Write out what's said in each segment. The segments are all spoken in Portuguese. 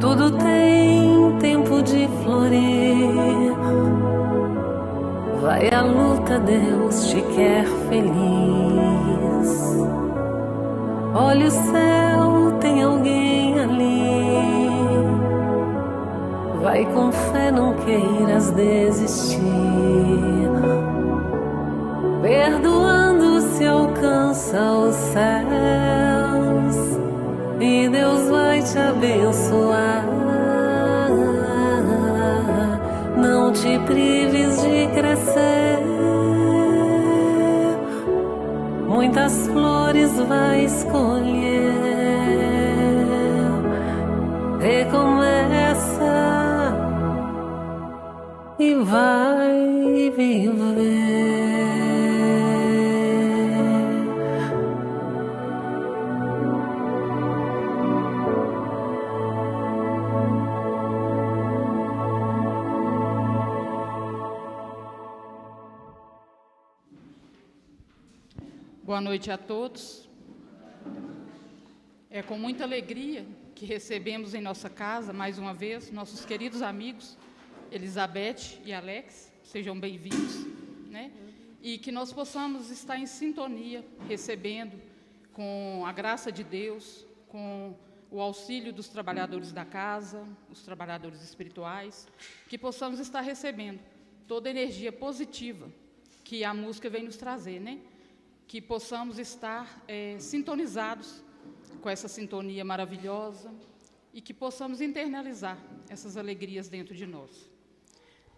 Tudo tem tempo de florir. Vai à luta, Deus te quer feliz. Olha o céu, tem alguém ali. Vai com fé, não queiras desistir. Perdoando se alcança os céus e Deus vai te abençoar. Não te prives de crescer. Muitas flores vai escolher. Recomeça e vai viver. Boa noite a todos. É com muita alegria que recebemos em nossa casa, mais uma vez, nossos queridos amigos, Elizabeth e Alex, sejam bem-vindos, né? E que nós possamos estar em sintonia, recebendo, com a graça de Deus, com o auxílio dos trabalhadores da casa, os trabalhadores espirituais, que possamos estar recebendo toda a energia positiva que a música vem nos trazer, né? Que possamos estar sintonizados com essa sintonia maravilhosa e que possamos internalizar essas alegrias dentro de nós.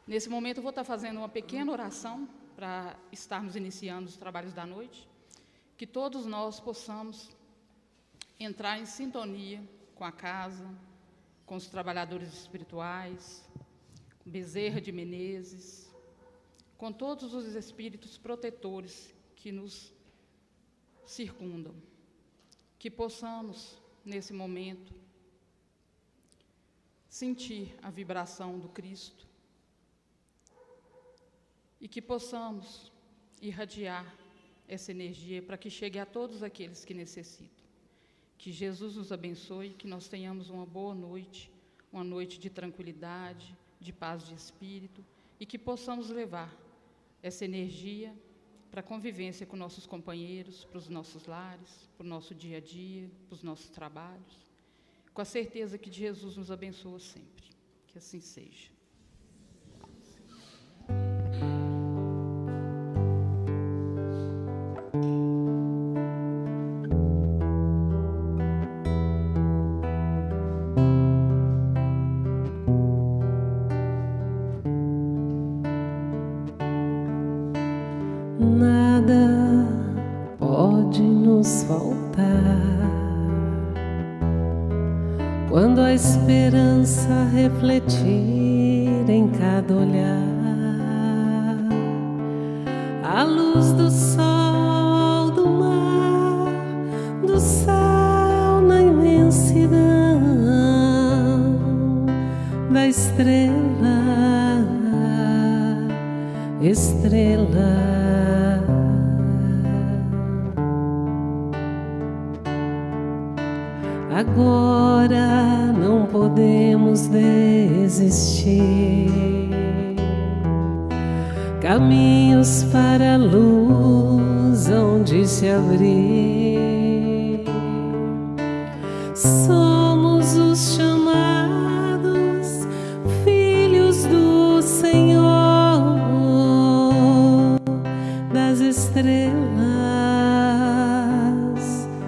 Nesse momento eu vou estar fazendo uma pequena oração para estarmos iniciando os trabalhos da noite, que todos nós possamos entrar em sintonia com a casa, com os trabalhadores espirituais, com Bezerra de Menezes, com todos os espíritos protetores que nos circundam, que possamos, nesse momento, sentir a vibração do Cristo e que possamos irradiar essa energia para que chegue a todos aqueles que necessitam. Que Jesus nos abençoe, que nós tenhamos uma boa noite, uma noite de tranquilidade, de paz de espírito, e que possamos levar essa energia para a convivência com nossos companheiros, para os nossos lares, para o nosso dia a dia, para os nossos trabalhos, com a certeza que Jesus nos abençoa sempre. Que assim seja. Nada pode nos faltar quando a esperança refletir em cada olhar, a luz do sol, do mar, do céu na imensidão, da estrela, estrela. Agora não podemos desistir. Caminhos para a luz onde se abrir. Somos os chamados filhos do Senhor, das estrelas,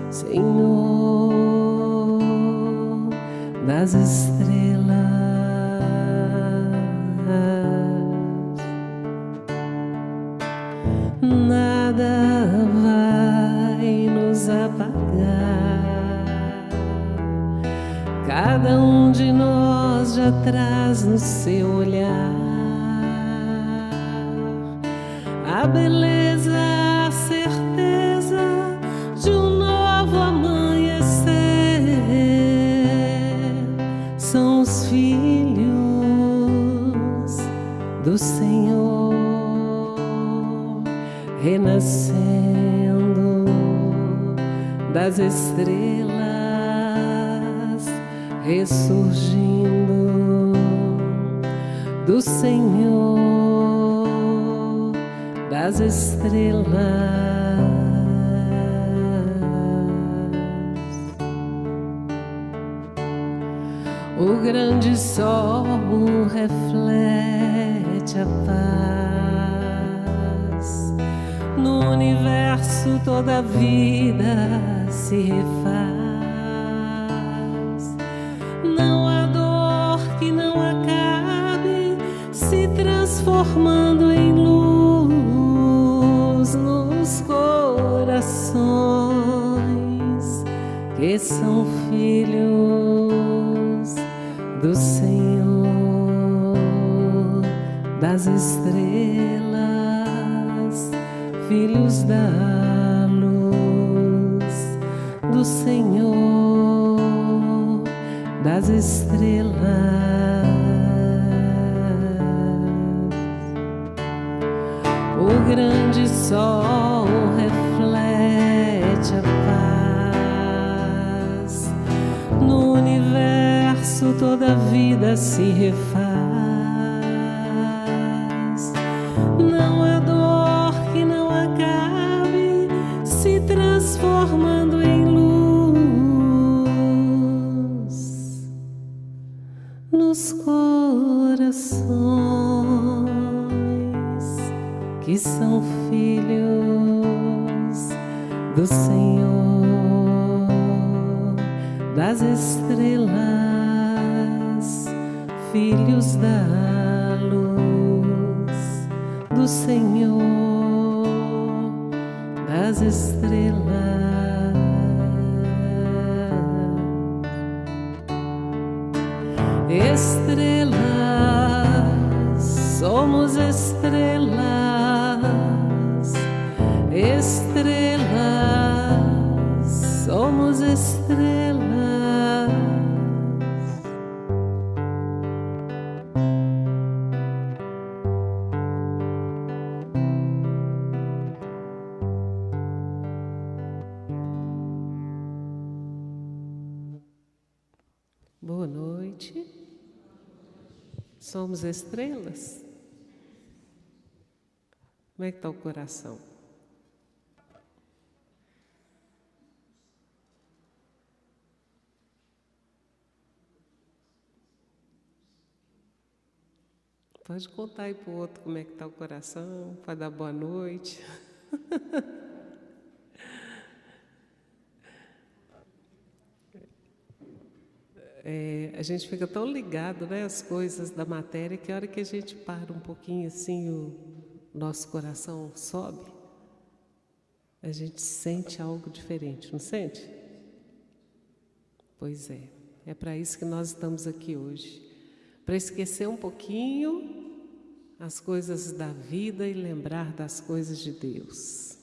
Senhor, das estrelas. Nada vai nos apagar. Cada um de nós já traz no seu olhar a beleza, a certeza de um novo amanhecer. São os filhos do Senhor renascendo das estrelas, ressurgindo do Senhor das estrelas. O grande sol reflete a paz. No universo toda a vida se refaz. Não há dor que não acabe se transformando em luz nos corações que são filhos do Senhor das estrelas, filhos da luz do Senhor das estrelas. O grande sol reflete a paz. No universo toda a vida se refaz. Não há dor que não acabe se transformando em luz nos corações que são filhos do Senhor das estrelas, filhos da luz do Senhor das estrelas. Estrelas, somos estrelas, estrelas, somos estrelas. Boa noite. Somos estrelas? Como é que está o coração? Pode contar aí para o outro como é que está o coração, pode dar boa noite. A gente fica tão ligado, né, às coisas da matéria, que a hora que a gente para um pouquinho assim, o nosso coração sobe, a gente sente algo diferente, não sente? Pois é para isso que nós estamos aqui hoje, para esquecer um pouquinho as coisas da vida e lembrar das coisas de Deus.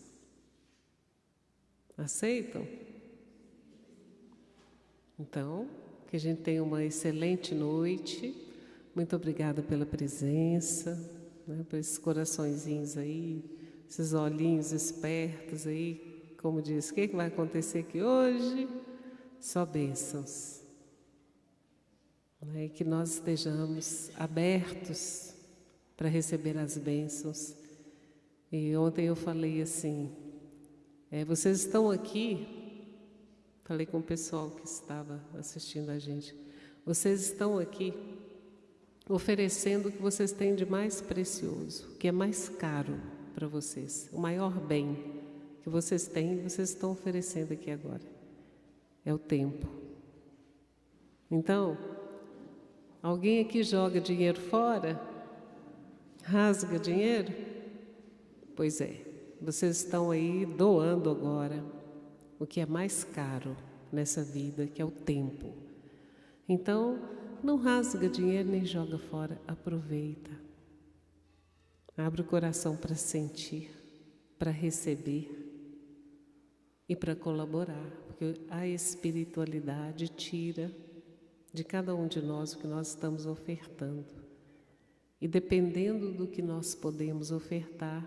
Aceitam? Então, que a gente tenha uma excelente noite. Muito obrigada pela presença, né, por esses coraçõezinhos aí, esses olhinhos espertos aí, como diz, o que vai acontecer aqui hoje? Só bênçãos. E que nós estejamos abertos para receber as bênçãos. E ontem eu falei assim, vocês estão aqui. Falei com o pessoal que estava assistindo a gente. Vocês estão aqui oferecendo o que vocês têm de mais precioso, o que é mais caro para vocês. O maior bem que vocês têm, vocês estão oferecendo aqui agora. É o tempo. Então, alguém aqui joga dinheiro fora? Rasga dinheiro? Pois é, vocês estão aí doando agora o que é mais caro nessa vida, que é o tempo. Então, não rasga dinheiro nem joga fora, aproveita. Abre o coração para sentir, para receber e para colaborar, porque a espiritualidade tira de cada um de nós o que nós estamos ofertando. E dependendo do que nós podemos ofertar,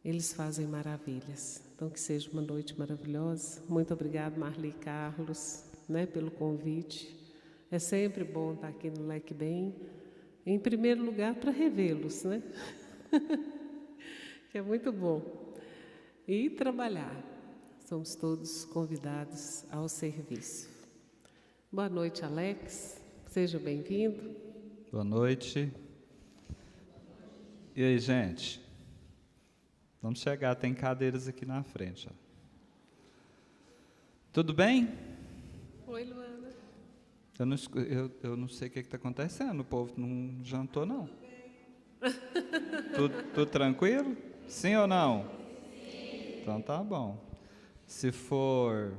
eles fazem maravilhas. Então, que seja uma noite maravilhosa. Muito obrigada, Marli e Carlos. né, pelo convite. É sempre bom estar aqui no Leque Bem, em primeiro lugar para revê-los, né? Que é muito bom. E trabalhar. Somos todos convidados ao serviço. Boa noite, Alex. Seja bem-vindo. Boa noite. E aí, gente? Vamos chegar, tem cadeiras aqui na frente. Ó. Tudo bem? Oi, Luana. Eu não sei o que está acontecendo, o povo não jantou, não. Tudo tranquilo? Sim ou não? Sim. Então tá bom. Se for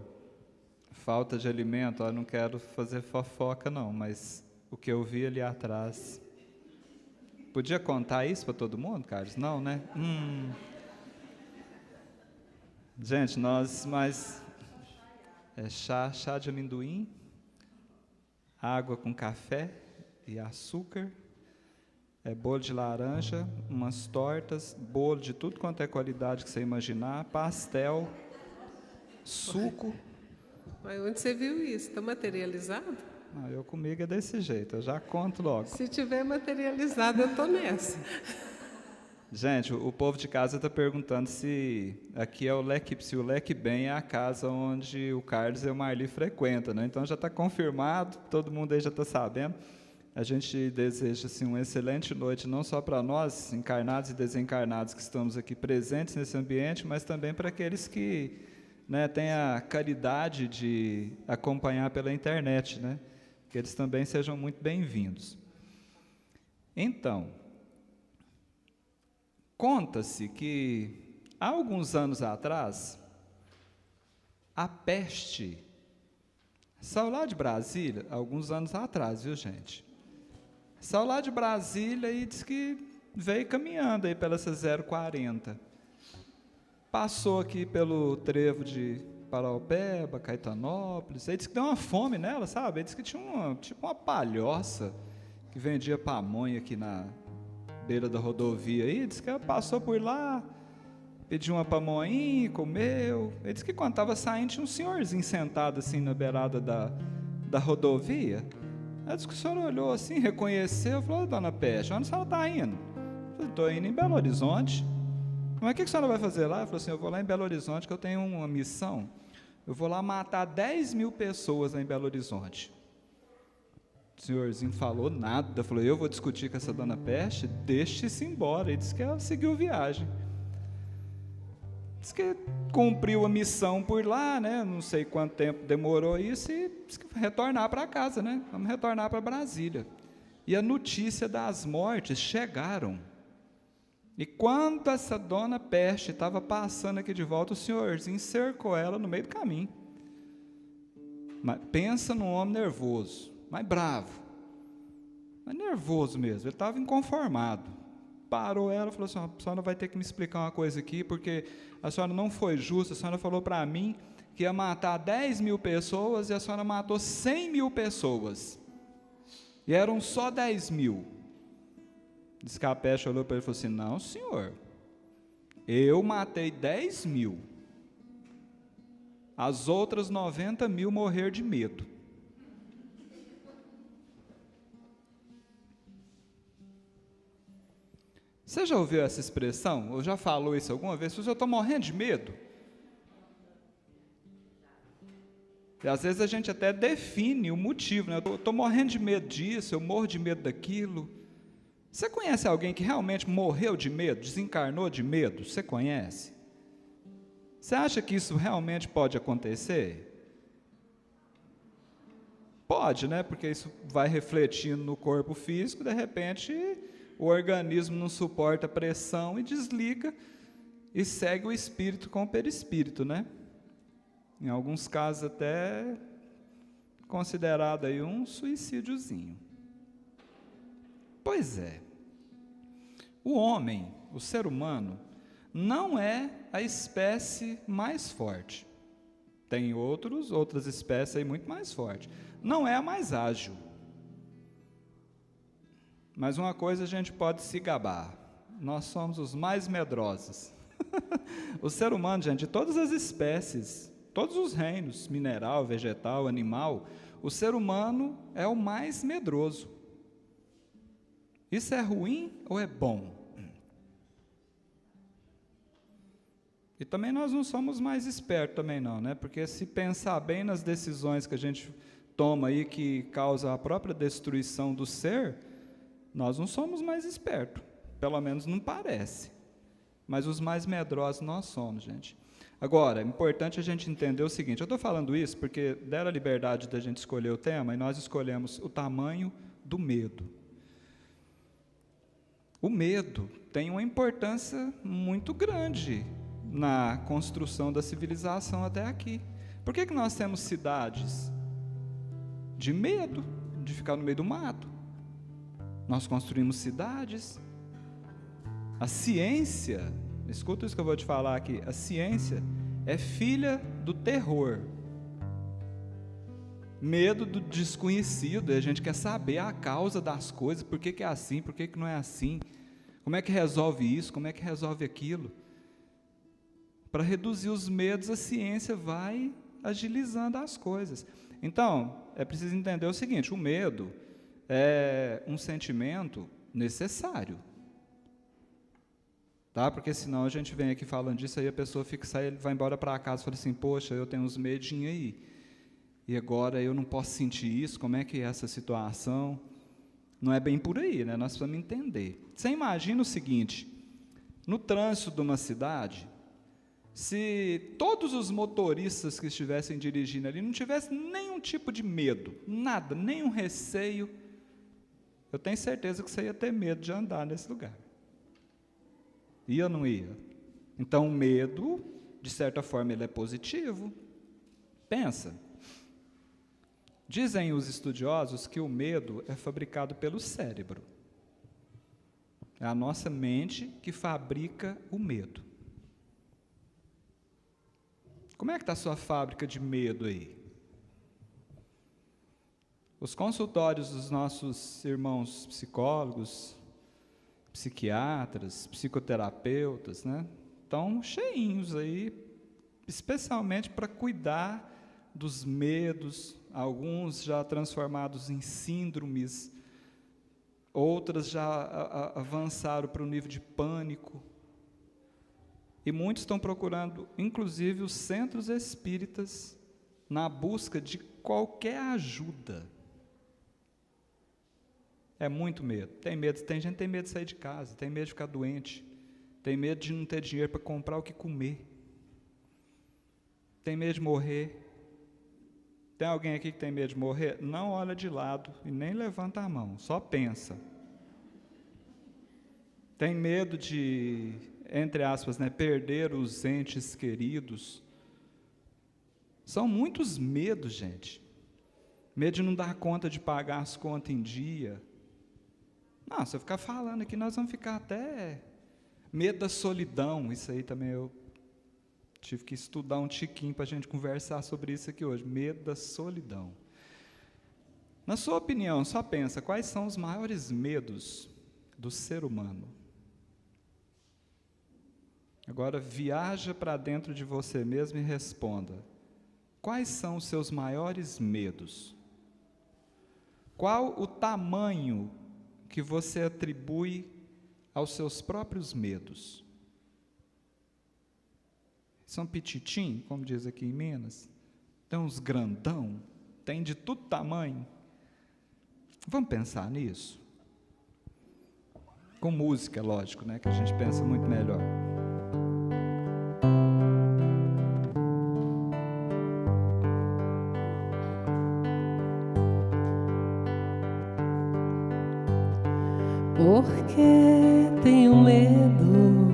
falta de alimento, eu não quero fazer fofoca, não, mas o que eu vi ali atrás... Podia contar isso para todo mundo, Carlos? Não, né? Gente, mas é chá de amendoim, água com café e açúcar, bolo de laranja, umas tortas, bolo de tudo quanto é qualidade que você imaginar, pastel, suco. Mas onde você viu isso? Está materializado? Eu comigo é desse jeito, eu já conto logo. Se tiver materializado, eu estou nessa. Gente, o povo de casa está perguntando se aqui é se o Leque Bem é a casa onde o Carlos e o Marli frequentam, né? Então já está confirmado, todo mundo aí já está sabendo. A gente deseja assim, uma excelente noite, não só para nós, encarnados e desencarnados, que estamos aqui presentes nesse ambiente, mas também para aqueles que, né, têm a caridade de acompanhar pela internet, né? Que eles também sejam muito bem-vindos. Então, conta-se que, há alguns anos atrás, a peste saiu lá de Brasília, alguns anos atrás, viu, gente? Saiu lá de Brasília e disse que veio caminhando aí pela essa 040. Passou aqui pelo trevo de Paraupeba, Caetanópolis, aí disse que deu uma fome nela, sabe? Aí disse que tinha uma palhoça que vendia pamonha aqui na beira da rodovia aí, disse que ela passou por lá, pediu uma pamonha, comeu. Ele disse que quando estava saindo tinha um senhorzinho sentado assim na beirada da rodovia. Aí disse que o senhor olhou assim, reconheceu, falou: dona Peste, onde a senhora está indo? Eu falei: estou indo em Belo Horizonte. Mas o que a senhora vai fazer lá? Ele falou assim: eu vou lá em Belo Horizonte que eu tenho uma missão. Eu vou lá matar 10 mil pessoas lá em Belo Horizonte. O senhorzinho falou nada, falou: eu vou discutir com essa dona Peste, deixe-se embora. Ele disse que ela seguiu viagem. Diz que cumpriu a missão por lá, né? Não sei quanto tempo demorou isso, e disse que vai retornar para casa, né? Vamos retornar para Brasília. E a notícia das mortes chegaram. E quando essa dona Peste estava passando aqui de volta, o senhorzinho cercou ela no meio do caminho. Mas pensa num homem nervoso, mas bravo, mas nervoso mesmo, ele estava inconformado. Parou ela e falou assim: a senhora vai ter que me explicar uma coisa aqui, porque a senhora não foi justa, a senhora falou para mim que ia matar 10 mil pessoas e a senhora matou 100 mil pessoas, e eram só 10 mil. Diz que a Peste olhou para ele e falou assim: não, senhor, eu matei 10 mil, as outras 90 mil morreram de medo. Você já ouviu essa expressão? Ou já falou isso alguma vez? Eu estou morrendo de medo. E às vezes a gente até define o motivo, né? Eu estou morrendo de medo disso, eu morro de medo daquilo. Você conhece alguém que realmente morreu de medo, desencarnou de medo? Você conhece? Você acha que isso realmente pode acontecer? Pode, né? Porque isso vai refletindo no corpo físico, de repente o organismo não suporta a pressão e desliga e segue o espírito com o perispírito, né? Em alguns casos até considerado aí um suicídiozinho. Pois é, o homem, o ser humano, não é a espécie mais forte. Tem outras espécies aí muito mais fortes. Não é a mais ágil. Mas uma coisa a gente pode se gabar: nós somos os mais medrosos. O ser humano, gente, de todas as espécies, todos os reinos, mineral, vegetal, animal, o ser humano é o mais medroso. Isso é ruim ou é bom? E também nós não somos mais espertos também não, né? Porque se pensar bem nas decisões que a gente toma aí, que causa a própria destruição do ser, nós não somos mais espertos, pelo menos não parece. Mas os mais medrosos nós somos, gente. Agora, é importante a gente entender o seguinte, eu estou falando isso porque deram a liberdade da gente escolher o tema, e nós escolhemos o tamanho do medo. O medo tem uma importância muito grande na construção da civilização até aqui. Por que nós temos cidades? De medo de ficar no meio do mato. Nós construímos cidades. A ciência, escuta isso que eu vou te falar aqui, a ciência é filha do terror. Medo do desconhecido, e a gente quer saber a causa das coisas, por que é assim, por que não é assim, como é que resolve isso, como é que resolve aquilo. Para reduzir os medos, a ciência vai agilizando as coisas. Então, é preciso entender o seguinte, o medo é um sentimento necessário. Tá? Porque senão a gente vem aqui falando disso, aí a pessoa vai embora para casa e fala assim, poxa, eu tenho uns medinhos aí, e agora eu não posso sentir isso, como é que é essa situação? Não é bem por aí, né? Nós precisamos entender. Você imagina o seguinte, no trânsito de uma cidade, se todos os motoristas que estivessem dirigindo ali não tivessem nenhum tipo de medo, nada, nenhum receio, eu tenho certeza que você ia ter medo de andar nesse lugar. Ia ou não ia? Então, o medo, de certa forma, ele é positivo. Pensa. Dizem os estudiosos que o medo é fabricado pelo cérebro. É a nossa mente que fabrica o medo. Como é que está a sua fábrica de medo aí? Os consultórios dos nossos irmãos psicólogos, psiquiatras, psicoterapeutas, né, estão cheinhos aí, especialmente para cuidar dos medos, alguns já transformados em síndromes, outras já avançaram para o nível de pânico. E muitos estão procurando, inclusive, os centros espíritas, na busca de qualquer ajuda. É muito medo. Tem gente que tem medo de sair de casa, tem medo de ficar doente, tem medo de não ter dinheiro para comprar o que comer, tem medo de morrer. Tem alguém aqui que tem medo de morrer? Não olha de lado e nem levanta a mão, só pensa. Tem medo de, entre aspas, né, perder os entes queridos. São muitos medos, gente. Medo de não dar conta de pagar as contas em dia. Não, se eu ficar falando aqui, nós vamos ficar até... Medo da solidão, isso aí também eu tive que estudar um tiquinho para a gente conversar sobre isso aqui hoje. Medo da solidão. Na sua opinião, só pensa, quais são os maiores medos do ser humano? Agora, viaja para dentro de você mesmo e responda. Quais são os seus maiores medos? Qual o tamanho que você atribui aos seus próprios medos? São pititim, como diz aqui em Minas? Tem uns grandão? Tem de todo tamanho? Vamos pensar nisso? Com música, lógico, né, que a gente pensa muito melhor. Porque tenho medo,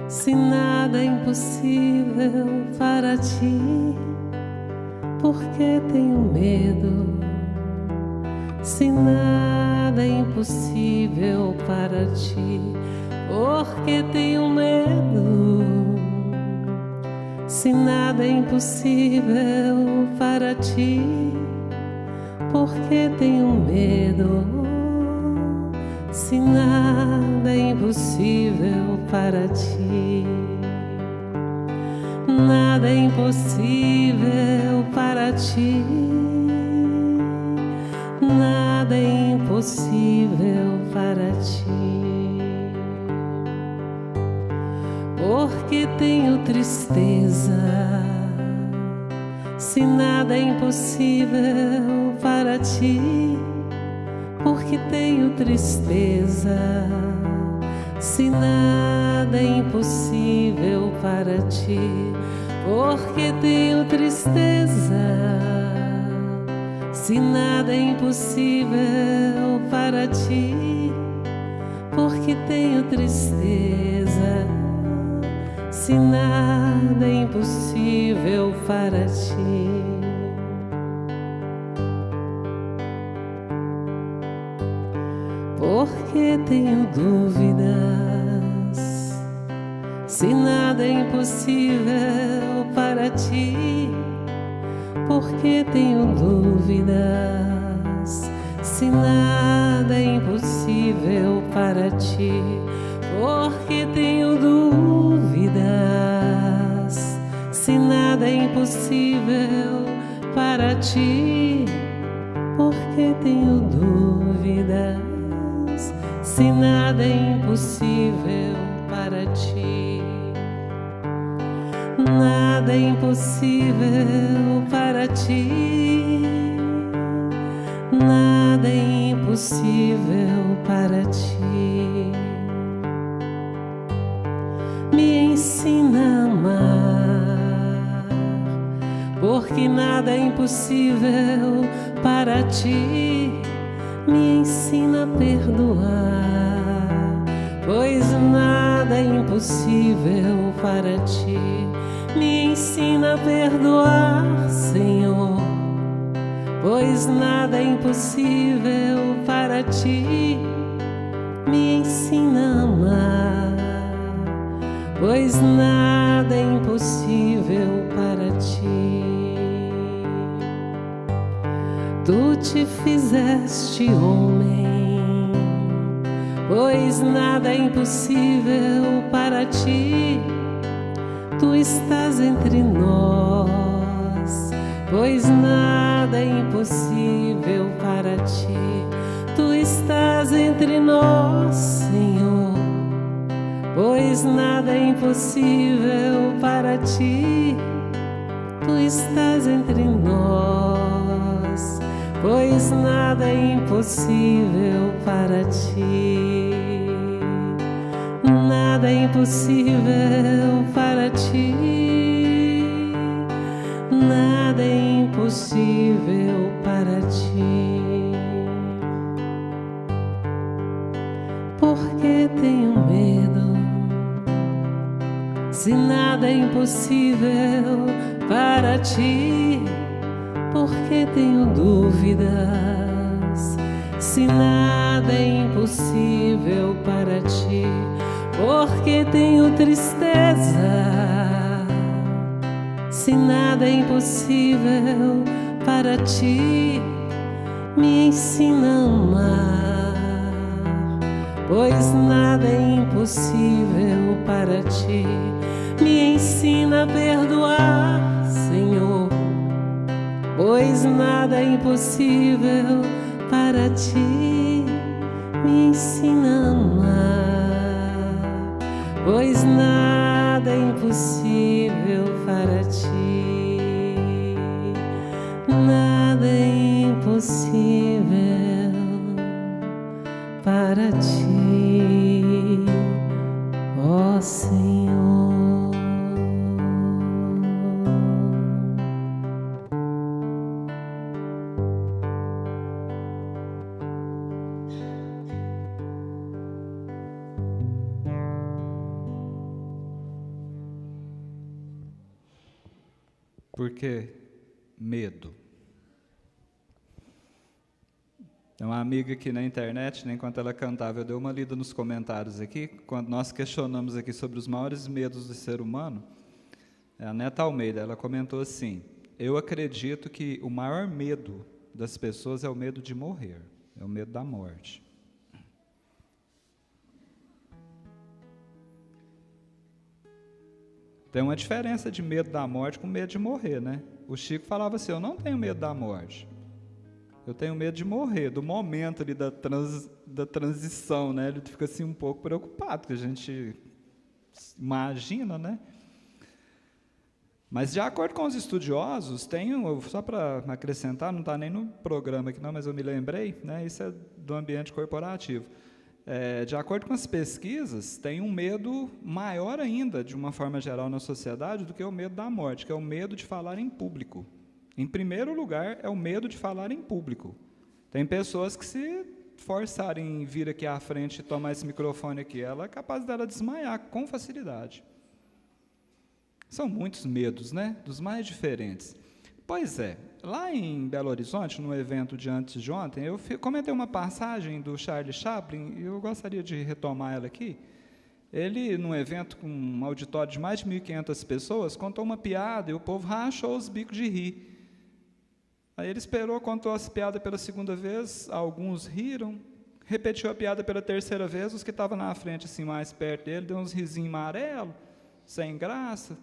se nada é impossível para ti. Porque tenho medo, se nada é impossível para ti. Porque tenho medo, se nada é impossível para ti. Porque tenho medo, se nada é impossível para ti. nada é impossível para ti, nada é impossível para ti. Porque tenho tristeza, se nada é impossível para ti. Porque tenho tristeza, se nada é impossível para ti. Porque tenho tristeza, se nada é impossível para ti. Porque tenho tristeza, se nada é impossível para ti. Porque tenho dúvidas, se nada é impossível para ti. Porque tenho dúvidas, se nada é impossível para ti. Porque tenho dúvidas, se nada é impossível para ti. Porque tenho dúvidas, se nada é impossível para ti. Nada é impossível para ti, nada é impossível para ti. Me ensina a amar, porque nada é impossível para ti. Me ensina a perdoar, pois nada é impossível para ti. Me ensina a perdoar, Senhor, pois nada é impossível para ti. Me ensina a amar, pois nada é impossível para ti. Tu te fizeste homem, pois nada é impossível para ti. Tu estás entre nós, pois nada é impossível para ti. Tu estás entre nós, Senhor, pois nada é impossível para ti. Tu estás entre nós, pois nada é impossível para ti. Nada é impossível para ti. Nada é impossível para ti. Porque tenho medo, se nada é impossível para ti. Porque tenho dúvidas, se nada é impossível para ti. Porque tenho tristeza, se nada é impossível para ti. Me ensina a amar, pois nada é impossível para ti. Me ensina a perdoar, Senhor, pois nada é impossível para ti. Me ensina a amar, pois nada é impossível para ti. Nada é impossível para ti, ó Senhor. Por que medo? Tem uma amiga aqui na internet, né, enquanto ela cantava, eu dei uma lida nos comentários aqui, quando nós questionamos aqui sobre os maiores medos do ser humano, a Neta Almeida, ela comentou assim: eu acredito que o maior medo das pessoas é o medo de morrer, é o medo da morte. Tem uma diferença de medo da morte com medo de morrer, né? O Chico falava assim, eu não tenho medo da morte. Eu tenho medo de morrer, do momento ali da transição, né? Ele fica assim um pouco preocupado, porque a gente imagina, né? Mas de acordo com os estudiosos, só para acrescentar, não está nem no programa aqui não, mas eu me lembrei, né? Isso é do ambiente corporativo. De acordo com as pesquisas, tem um medo maior ainda, de uma forma geral na sociedade, do que o medo da morte, que é o medo de falar em público. Em primeiro lugar, é o medo de falar em público. Tem pessoas que, se forçarem vir aqui à frente e tomar esse microfone aqui, ela é capaz dela desmaiar com facilidade. São muitos medos, né? Dos mais diferentes. Pois é, lá em Belo Horizonte, no evento de antes de ontem, eu comentei uma passagem do Charlie Chaplin, e eu gostaria de retomar ela aqui. Ele, num evento com um auditório de mais de 1.500 pessoas, contou uma piada e o povo rachou os bicos de rir. Aí ele esperou, contou essa piada pela segunda vez, alguns riram, repetiu a piada pela terceira vez, os que estavam na frente, assim, mais perto dele, deu uns risinhos amarelos, sem graça.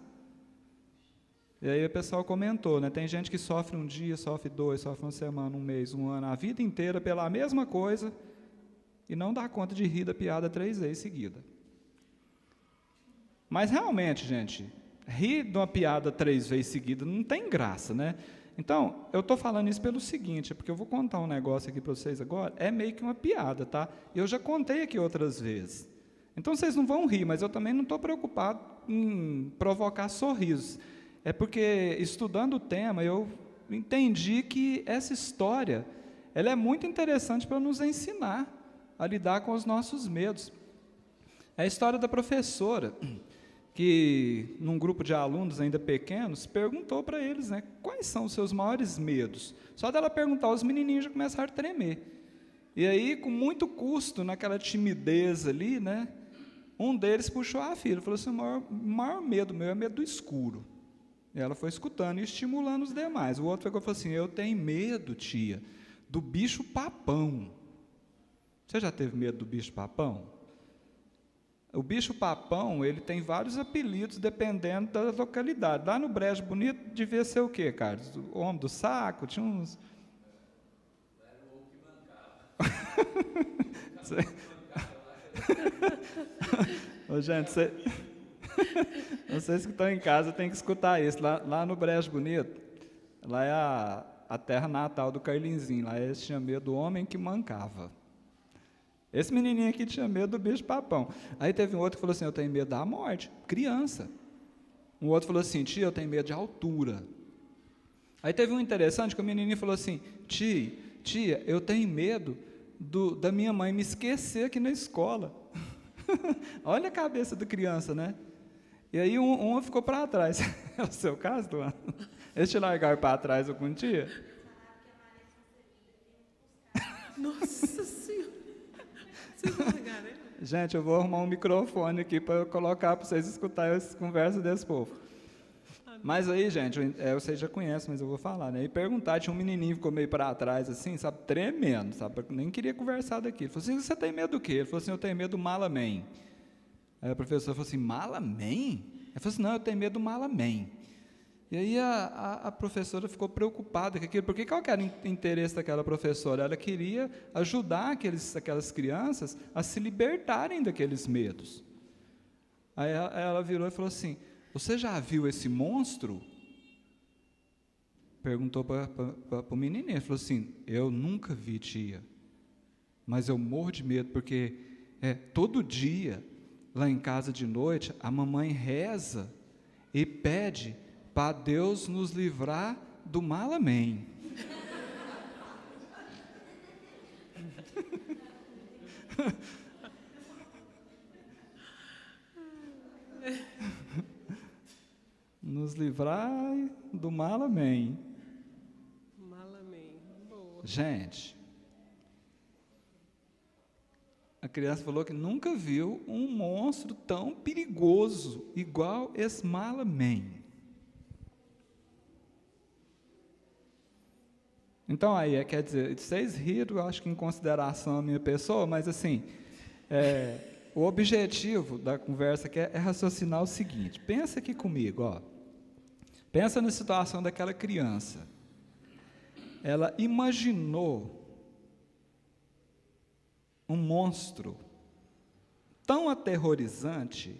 E aí o pessoal comentou, né? Tem gente que sofre um dia, sofre 2, sofre uma semana, um mês, um ano, a vida inteira pela mesma coisa e não dá conta de rir da piada 3 vezes seguida. Mas realmente, gente, rir de uma piada 3 vezes seguida não tem graça, né? Então, eu estou falando isso pelo seguinte, porque eu vou contar um negócio aqui para vocês agora, é meio que uma piada, tá? Eu já contei aqui outras vezes. Então, vocês não vão rir, mas eu também não estou preocupado em provocar sorrisos. É porque, estudando o tema, eu entendi que essa história, ela é muito interessante para nos ensinar a lidar com os nossos medos. É a história da professora, que, num grupo de alunos ainda pequenos, perguntou para eles, né, quais são os seus maiores medos. Só dela perguntar, os menininhos já começaram a tremer. E aí, com muito custo, naquela timidez ali, né, um deles puxou a filha, falou assim, o maior medo meu é medo do escuro. E ela foi escutando e estimulando os demais. O outro pegou e falou assim, eu tenho medo, tia, do bicho papão. Você já teve medo do bicho papão? O bicho papão, ele tem vários apelidos dependendo da localidade. Lá no Brejo Bonito devia ser o quê, Carlos? O homem do saco? Tinha uns... Ô, gente, vocês que estão em casa têm que escutar isso. Lá no Brejo Bonito, lá é a terra natal do Carlinzinho. Lá eles tinham medo do homem que mancava. Esse menininho aqui tinha medo do bicho papão. Aí teve um outro que falou assim, eu tenho medo da morte, criança. Um outro falou assim, tia, eu tenho medo de altura. Aí teve um interessante que o menininho falou assim, tia, eu tenho medo da minha mãe me esquecer aqui na escola. Olha a cabeça da criança, né? E aí um ficou para trás. É o seu caso, Luana? Eles te largaram para trás algum dia? Nossa Senhora! Vocês largaram, né? Gente, eu vou arrumar um microfone aqui para colocar para vocês escutarem as conversas desse povo. Mas aí, gente, vocês já conhecem, mas eu vou falar, né? E perguntar, tinha um menininho que ficou meio para trás, assim, sabe, tremendo, sabe? Nem queria conversar daqui. Ele falou assim, você tem medo do quê? Ele falou assim, eu tenho medo do Malaman. Aí a professora falou assim, Malaman? Ele falou assim, não, eu tenho medo do Malaman. E aí a professora ficou preocupada com aquilo, porque qual que era o interesse daquela professora? Ela queria ajudar aquelas crianças a se libertarem daqueles medos. Aí ela virou e falou assim, você já viu esse monstro? Perguntou para o menininho, ele falou assim, eu nunca vi, tia, mas eu morro de medo, porque todo dia, lá em casa de noite, a mamãe reza e pede para Deus nos livrar do Malaman. Nos livrar do Malaman. Malaman, boa. Gente, a criança falou que nunca viu um monstro tão perigoso igual esse Malaman. Então, aí, quer dizer, vocês riram, eu acho que em consideração a minha pessoa, mas assim, o objetivo da conversa aqui é raciocinar o seguinte. Pensa aqui comigo, ó. Pensa na situação daquela criança. Ela imaginou um monstro tão aterrorizante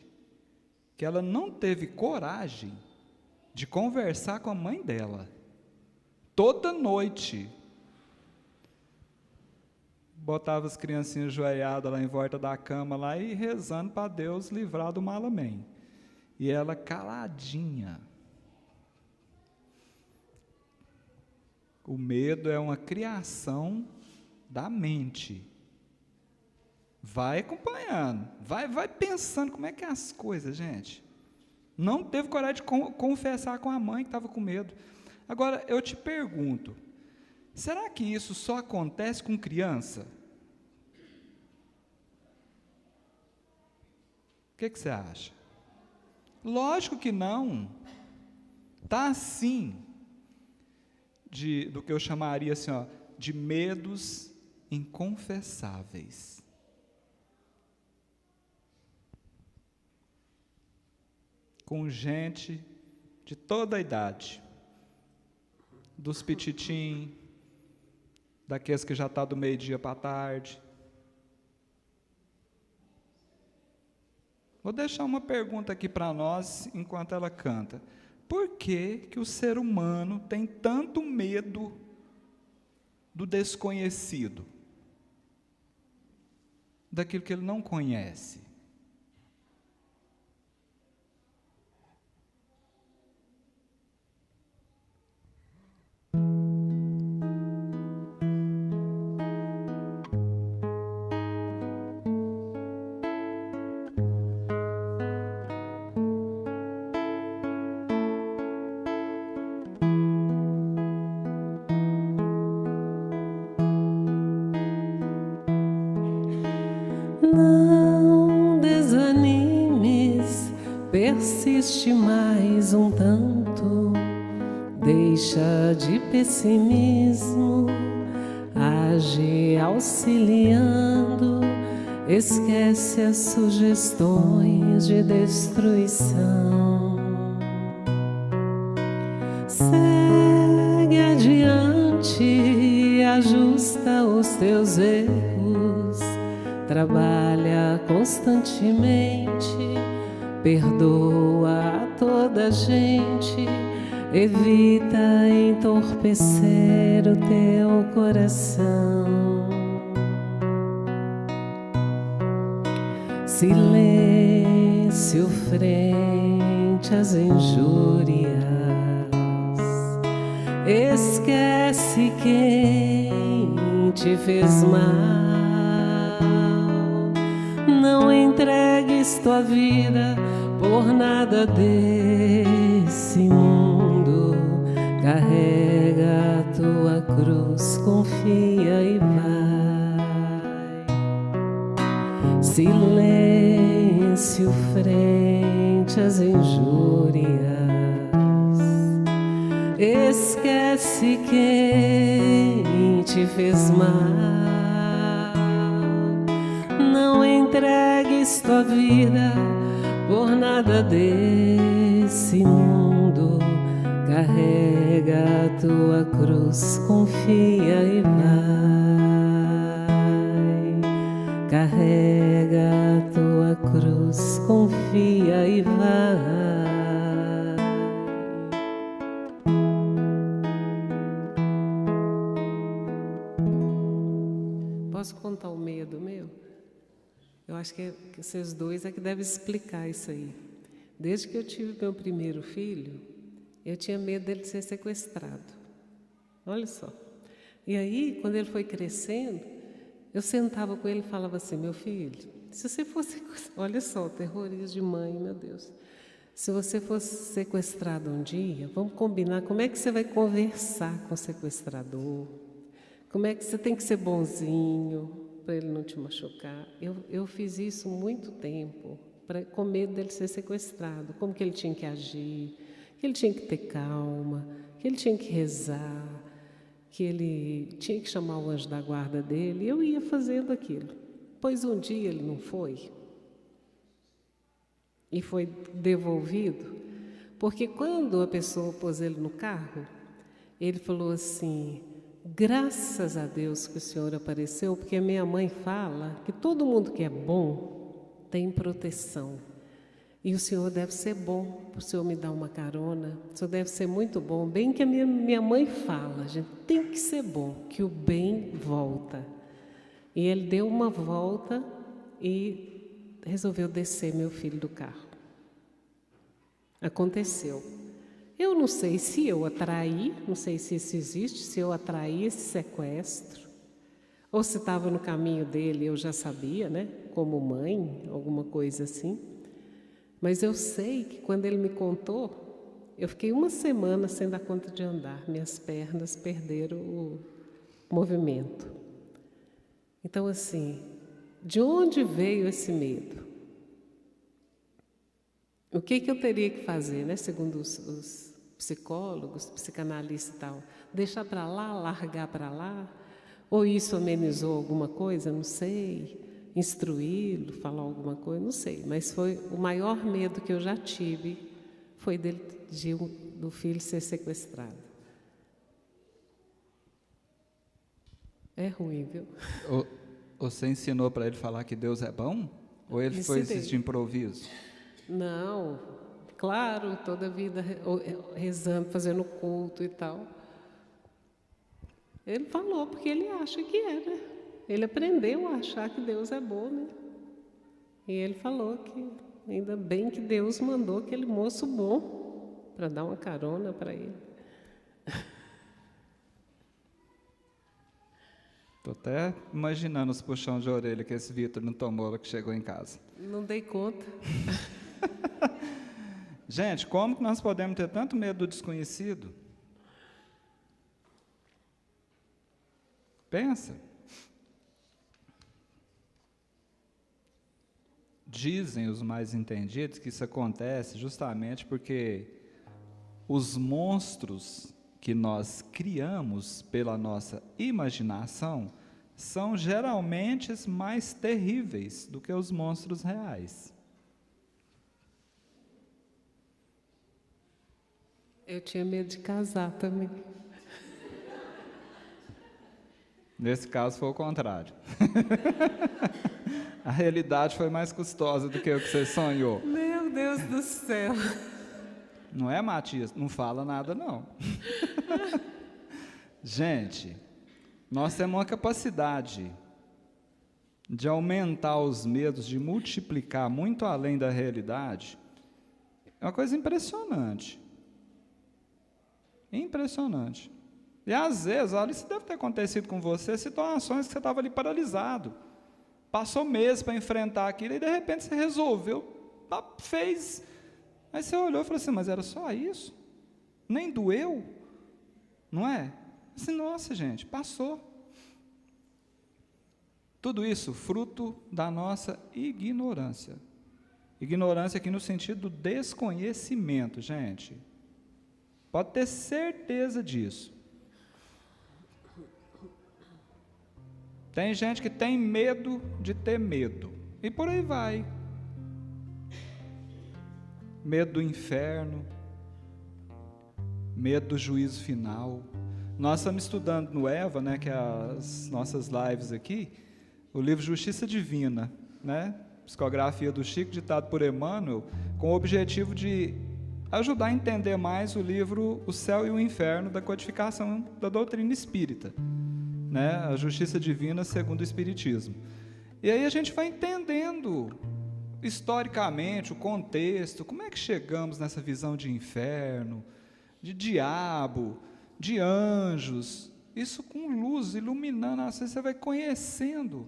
que ela não teve coragem de conversar com a mãe dela. Toda noite, botava as criancinhas ajoelhadas lá em volta da cama lá e rezando para Deus livrar do mal, amém. E ela caladinha. O medo é uma criação da mente. Vai acompanhando, vai pensando como é que é as coisas, gente. Não teve coragem de confessar com a mãe que estava com medo. Agora, eu te pergunto, será que isso só acontece com criança? O que você acha? Lógico que não. Está assim, do que eu chamaria assim, ó, de medos inconfessáveis. Com gente de toda a idade, dos pititim, daqueles que já estão do meio-dia para a tarde. Vou deixar uma pergunta aqui para nós, enquanto ela canta. Por que que o ser humano tem tanto medo do desconhecido? Daquilo que ele não conhece? Não desanimes, persiste mais um tanto, deixa de pessimismo, age auxiliando, esquece as sugestões de destruição. Segue adiante, ajusta os teus erros, trabalha constantemente, perdoa a toda gente, evita entorpecer o teu coração. Silêncio frente às injúrias, esquece quem te fez mal. Não entregues tua vida por nada desse mundo. Carrega a tua cruz, confia e vai. Silêncio frente às injúrias, esquece quem te fez mal. Não entregues tua vida por nada desse mundo. Carrega a tua cruz, confia e vai. Carrega a tua cruz, confia e vai. Posso contar o medo meu? Eu acho que vocês dois é que devem explicar isso aí. Desde que eu tive meu primeiro filho, eu tinha medo dele ser sequestrado. Olha só. E aí, quando ele foi crescendo, eu sentava com ele e falava assim: meu filho, se você fosse... Olha só, terrorismo de mãe, meu Deus. Se você fosse sequestrado um dia, vamos combinar como é que você vai conversar com o sequestrador. Como é que você tem que ser bonzinho para ele não te machucar. Eu fiz isso muito tempo, com medo dele ser sequestrado. Como que ele tinha que agir, que ele tinha que ter calma, que ele tinha que rezar, que ele tinha que chamar o anjo da guarda dele. Eu ia fazendo aquilo. Pois um dia ele não foi, e foi devolvido, porque quando a pessoa pôs ele no carro, ele falou assim: graças a Deus que o Senhor apareceu, porque a minha mãe fala que todo mundo que é bom tem proteção. E o Senhor deve ser bom, para o Senhor me dar uma carona, o Senhor deve ser muito bom. Bem que a minha mãe fala, gente, tem que ser bom, que o bem volta. E ele deu uma volta e resolveu descer meu filho do carro. Aconteceu. Eu não sei se eu atraí, não sei se isso existe, se eu atraí esse sequestro, ou se estava no caminho dele, eu já sabia, né? Como mãe, alguma coisa assim. Mas eu sei que quando ele me contou, eu fiquei uma semana sem dar conta de andar. Minhas pernas perderam o movimento. Então, assim, de onde veio esse medo? O que eu teria que fazer, né? Segundo os psicólogos, psicanalistas e tal? Deixar para lá, largar para lá? Ou isso amenizou alguma coisa? Não sei. Instruí-lo, falar alguma coisa, não sei, mas foi o maior medo que eu já tive, foi do filho ser sequestrado. É ruim, viu? Você ensinou para ele falar que Deus é bom? Ou ele foi esse de improviso? Não, claro, toda a vida rezando, fazendo culto e tal. Ele falou porque ele acha que é, né? Ele aprendeu a achar que Deus é bom, né? E ele falou que ainda bem que Deus mandou aquele moço bom para dar uma carona para ele. Estou até imaginando os puxões de orelha que esse Vitor não tomou lá que chegou em casa. Não dei conta. Gente, como que nós podemos ter tanto medo do desconhecido? Pensa. Dizem os mais entendidos que isso acontece justamente porque os monstros que nós criamos pela nossa imaginação são geralmente mais terríveis do que os monstros reais. Eu tinha medo de casar também. Nesse caso foi o contrário. A realidade foi mais custosa do que o que você sonhou. Meu Deus do céu. Não é, Matias? Não fala nada, não. Gente, nós temos uma capacidade de aumentar os medos, de multiplicar muito além da realidade. É uma coisa impressionante. Impressionante. E às vezes, olha, isso deve ter acontecido com você, situações que você estava ali paralisado. Passou meses para enfrentar aquilo e de repente você resolveu, fez. Aí você olhou e falou assim, mas era só isso? Nem doeu? Não é? Assim, nossa, gente, passou. Tudo isso fruto da nossa ignorância. Ignorância aqui no sentido do desconhecimento, gente. Pode ter certeza disso. Tem gente que tem medo de ter medo. E por aí vai. Medo do inferno. Medo do juízo final. Nós estamos estudando no EVA, né, que é as nossas lives aqui, o livro Justiça Divina, né? Psicografia do Chico, ditado por Emmanuel, com o objetivo de ajudar a entender mais o livro O Céu e o Inferno, da codificação da doutrina espírita. Né, a justiça divina segundo o Espiritismo. E aí a gente vai entendendo historicamente o contexto, como é que chegamos nessa visão de inferno, de diabo, de anjos, isso com luz, iluminando, assim você vai conhecendo.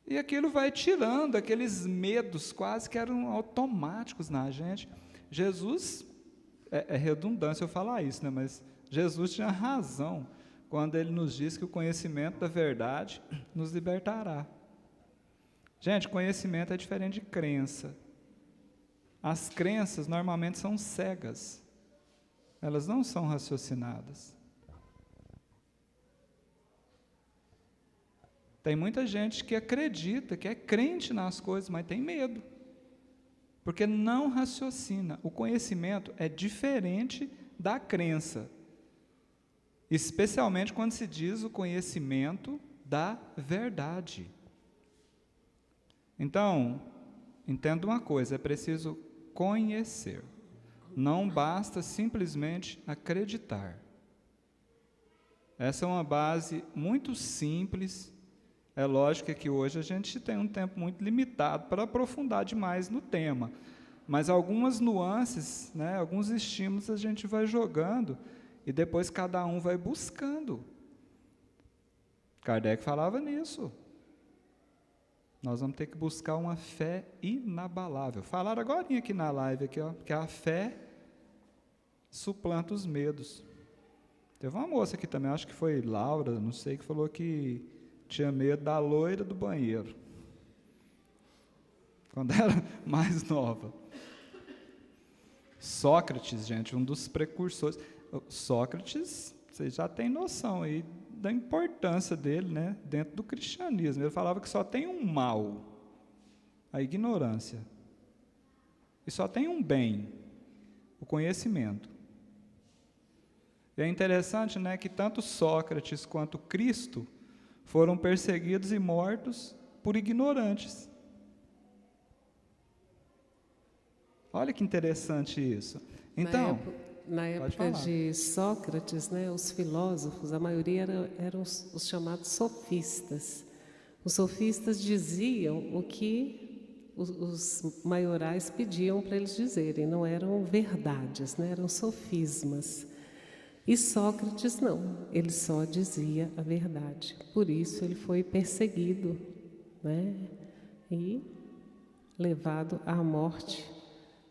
E aquilo vai tirando aqueles medos quase que eram automáticos na gente. Jesus, é redundância eu falar isso, né, mas Jesus tinha razão quando ele nos diz que o conhecimento da verdade nos libertará. Gente, conhecimento é diferente de crença. As crenças normalmente são cegas. Elas não são raciocinadas. Tem muita gente que acredita, que é crente nas coisas, mas tem medo. porque não raciocina. O conhecimento é diferente da crença, especialmente quando se diz o conhecimento da verdade. Então, entenda uma coisa, é preciso conhecer. Não basta simplesmente acreditar. Essa é uma base muito simples. É lógico que hoje a gente tem um tempo muito limitado para aprofundar demais no tema, mas algumas nuances, né, alguns estímulos a gente vai jogando e depois cada um vai buscando. Kardec falava nisso. Nós vamos ter que buscar uma fé inabalável. Falaram agora aqui na live, aqui, ó, que a fé suplanta os medos. Teve uma moça aqui também, acho que foi Laura, não sei, que falou que tinha medo da loira do banheiro, quando era mais nova. Sócrates, gente, um dos precursores. Sócrates, vocês já têm noção aí da importância dele, né, dentro do cristianismo. Ele falava que só tem um mal, a ignorância, e só tem um bem, o conhecimento. E é interessante, né, que tanto Sócrates quanto Cristo foram perseguidos e mortos por ignorantes. Olha que interessante isso. Então, na época de Sócrates, né, os filósofos, a maioria eram os chamados sofistas. Os sofistas diziam o que os maiorais pediam para eles dizerem, não eram verdades, né, eram sofismas. E Sócrates não, ele só dizia a verdade. Por isso ele foi perseguido, né, e levado à morte,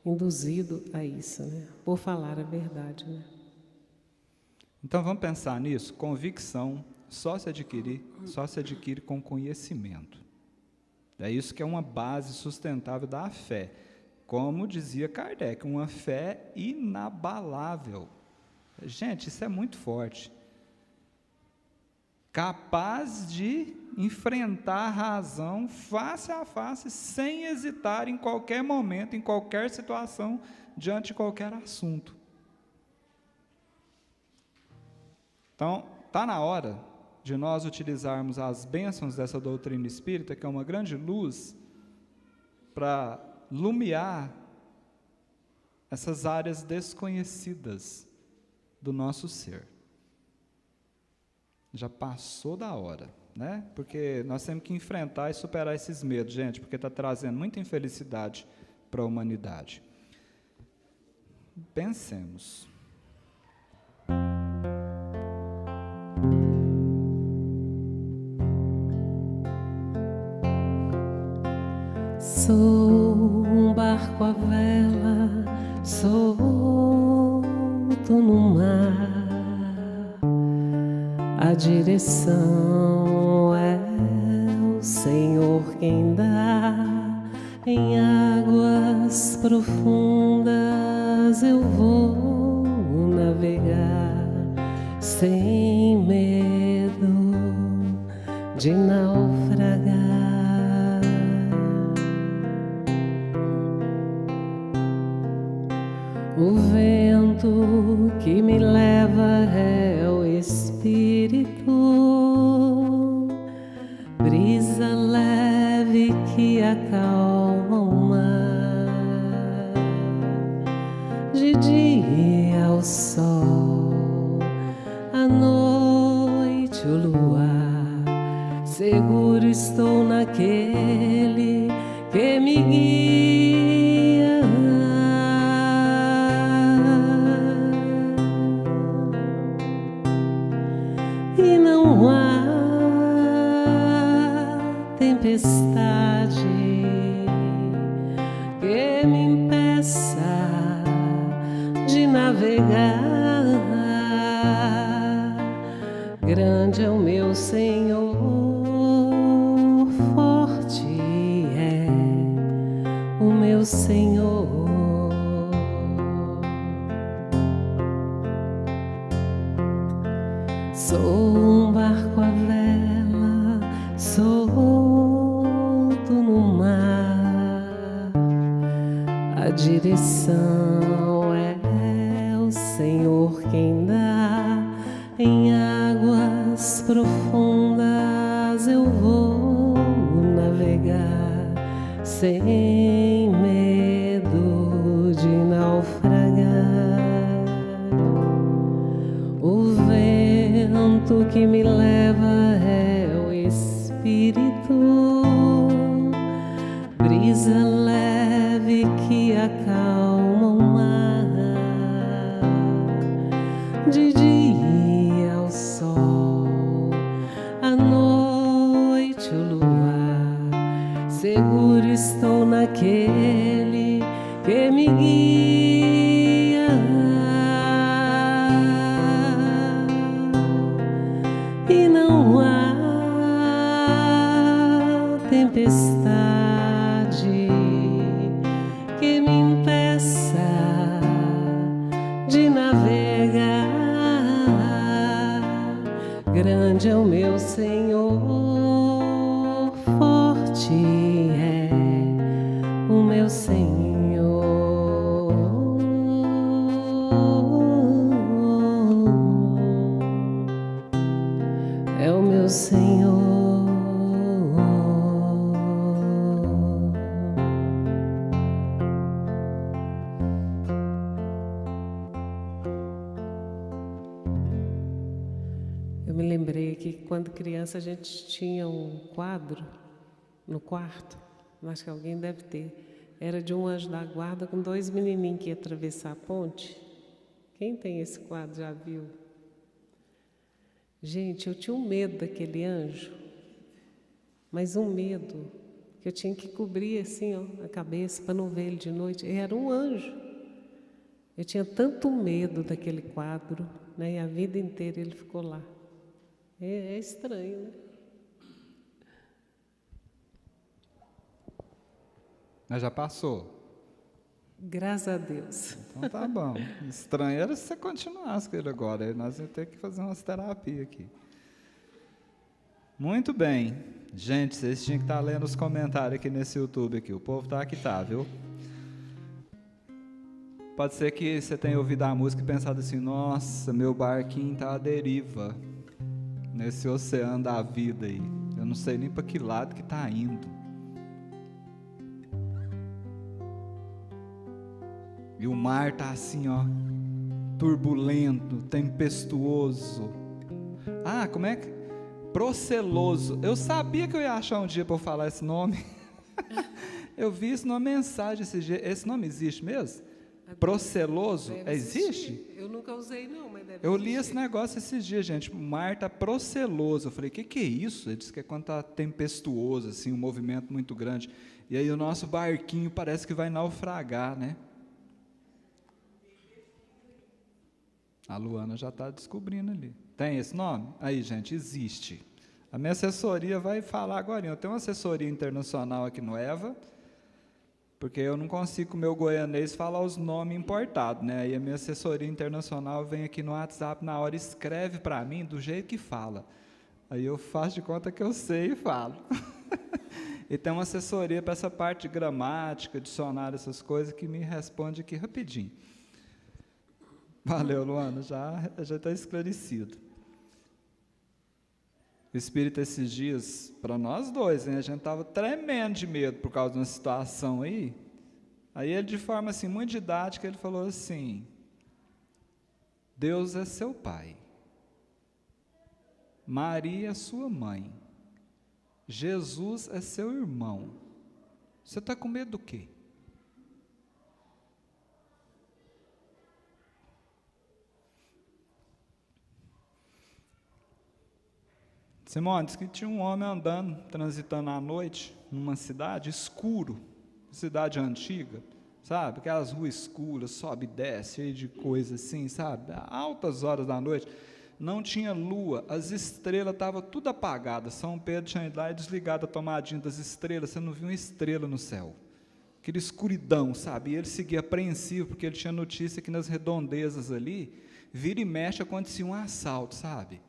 induzido a isso, né, por falar a verdade. Né? Então vamos pensar nisso. Convicção só se adquire com conhecimento. É isso que é uma base sustentável da fé. Como dizia Kardec, uma fé inabalável. Gente, isso é muito forte. Capaz de enfrentar a razão face a face, sem hesitar em qualquer momento, em qualquer situação, diante de qualquer assunto. Então, está na hora de nós utilizarmos as bênçãos dessa doutrina espírita, que é uma grande luz, para iluminar essas áreas desconhecidas do nosso ser. Já passou da hora, né? Porque nós temos que enfrentar e superar esses medos, gente, porque está trazendo muita infelicidade para a humanidade. Pensemos. Sou um barco à vela, solto no mar. A direção é o Senhor quem dá. Em águas profundas eu vou navegar sem medo de naufragar. O vento que me leva é o Espírito, brisa leve que acalma o mar. De dia o sol, à noite o luar, seguro estou naquele que me guia. E não há tempestade que me impeça de navegar. Grande é o meu Senhor, forte é o meu Senhor. Sou um barco à vela, solto no mar. direção, é o Senhor quem dá. Em águas profundas eu vou navegar sem medo de naufragar. O vento que me leva é o Espírito, brisa leve que acalma o mar. De dia o sol, à noite o luar, seguro estou naquele que me guia. E não há tempestade que me impeça de navegar. Grande é o meu Senhor, forte é o meu Senhor. É o meu Senhor. Eu me lembrei que quando criança a gente tinha um quadro no quarto, acho que alguém deve ter. Era de um anjo da guarda com 2 menininhos que iam atravessar a ponte. Quem tem esse quadro já viu? Gente, eu tinha um medo daquele anjo, mas um medo que eu tinha que cobrir assim, ó, a cabeça para não ver ele de noite. Ele era um anjo. Eu tinha tanto medo daquele quadro, né? E a vida inteira ele ficou lá. É estranho, né? Mas já passou. Graças a Deus. Então tá bom. Estranho era se você continuasse com ele agora. Aí nós vamos ter que fazer umas terapias aqui. Muito bem. Gente, vocês tinham que estar lendo os comentários aqui nesse YouTube aqui. O povo tá aqui, tá, viu? Pode ser que você tenha ouvido a música e pensado assim: nossa, meu barquinho tá à deriva nesse oceano da vida aí. Eu não sei nem para que lado que tá indo. E o mar tá assim, ó, turbulento, tempestuoso. Ah, como é que... Proceloso. Eu sabia que eu ia achar um dia para eu falar esse nome. Eu vi isso numa mensagem esse dia. Esse nome existe mesmo? Proceloso? Existe? Eu nunca usei não, mas deve Eu li existir. esse negócio esses dias, gente. O mar tá proceloso. Eu falei, que é isso? Ele disse que é quando tá tempestuoso, assim, um movimento muito grande. E aí o nosso barquinho parece que vai naufragar, né? A Luana já está descobrindo ali. Tem esse nome? Aí, gente, existe. A minha assessoria vai falar agora. Eu tenho uma assessoria internacional aqui no EVA, porque eu não consigo, com o meu goianês, falar os nomes importados, né? Aí a minha assessoria internacional vem aqui no WhatsApp na hora e escreve para mim do jeito que fala. Aí eu faço de conta que eu sei e falo. E tem uma assessoria para essa parte de gramática, dicionário, essas coisas, que me responde aqui rapidinho. Valeu, Luana, já está esclarecido. O Espírito, esses dias, para nós dois, né, a gente estava tremendo de medo por causa de uma situação aí. Aí ele, de forma assim, muito didática, ele falou assim: Deus é seu pai, Maria é sua mãe, Jesus é seu irmão. Você está com medo do quê? Simone, disse que tinha um homem andando, transitando à noite, numa cidade escuro, cidade antiga, sabe? Aquelas ruas escuras, sobe e desce, cheio de coisa assim, sabe? Altas horas da noite, não tinha lua, as estrelas estavam tudo apagadas. São Pedro tinha ido lá e desligado a tomadinha das estrelas, você não viu uma estrela no céu. Aquela escuridão, sabe? E ele seguia apreensivo, porque ele tinha notícia que nas redondezas ali, vira e mexe, acontecia um assalto, sabe?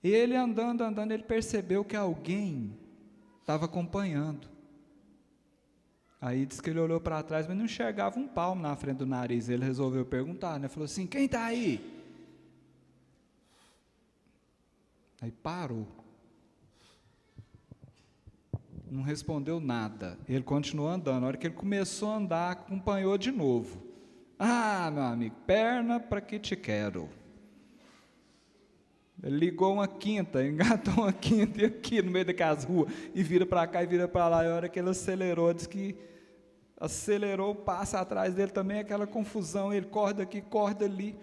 E ele andando, ele percebeu que alguém estava acompanhando. Aí disse que ele olhou para trás, mas não enxergava um palmo na frente do nariz. Ele resolveu perguntar, né? Falou assim, quem está aí? Aí parou. Não respondeu nada. Ele continuou andando. Na hora que ele começou a andar, acompanhou de novo. Ah, meu amigo, perna para que te quero. Ele ligou uma quinta, engatou uma quinta e aqui no meio daquelas ruas, e vira para cá e vira para lá. E a hora que ele acelerou, diz que acelerou, passa atrás dele também, aquela confusão, ele corre daqui, corre dali.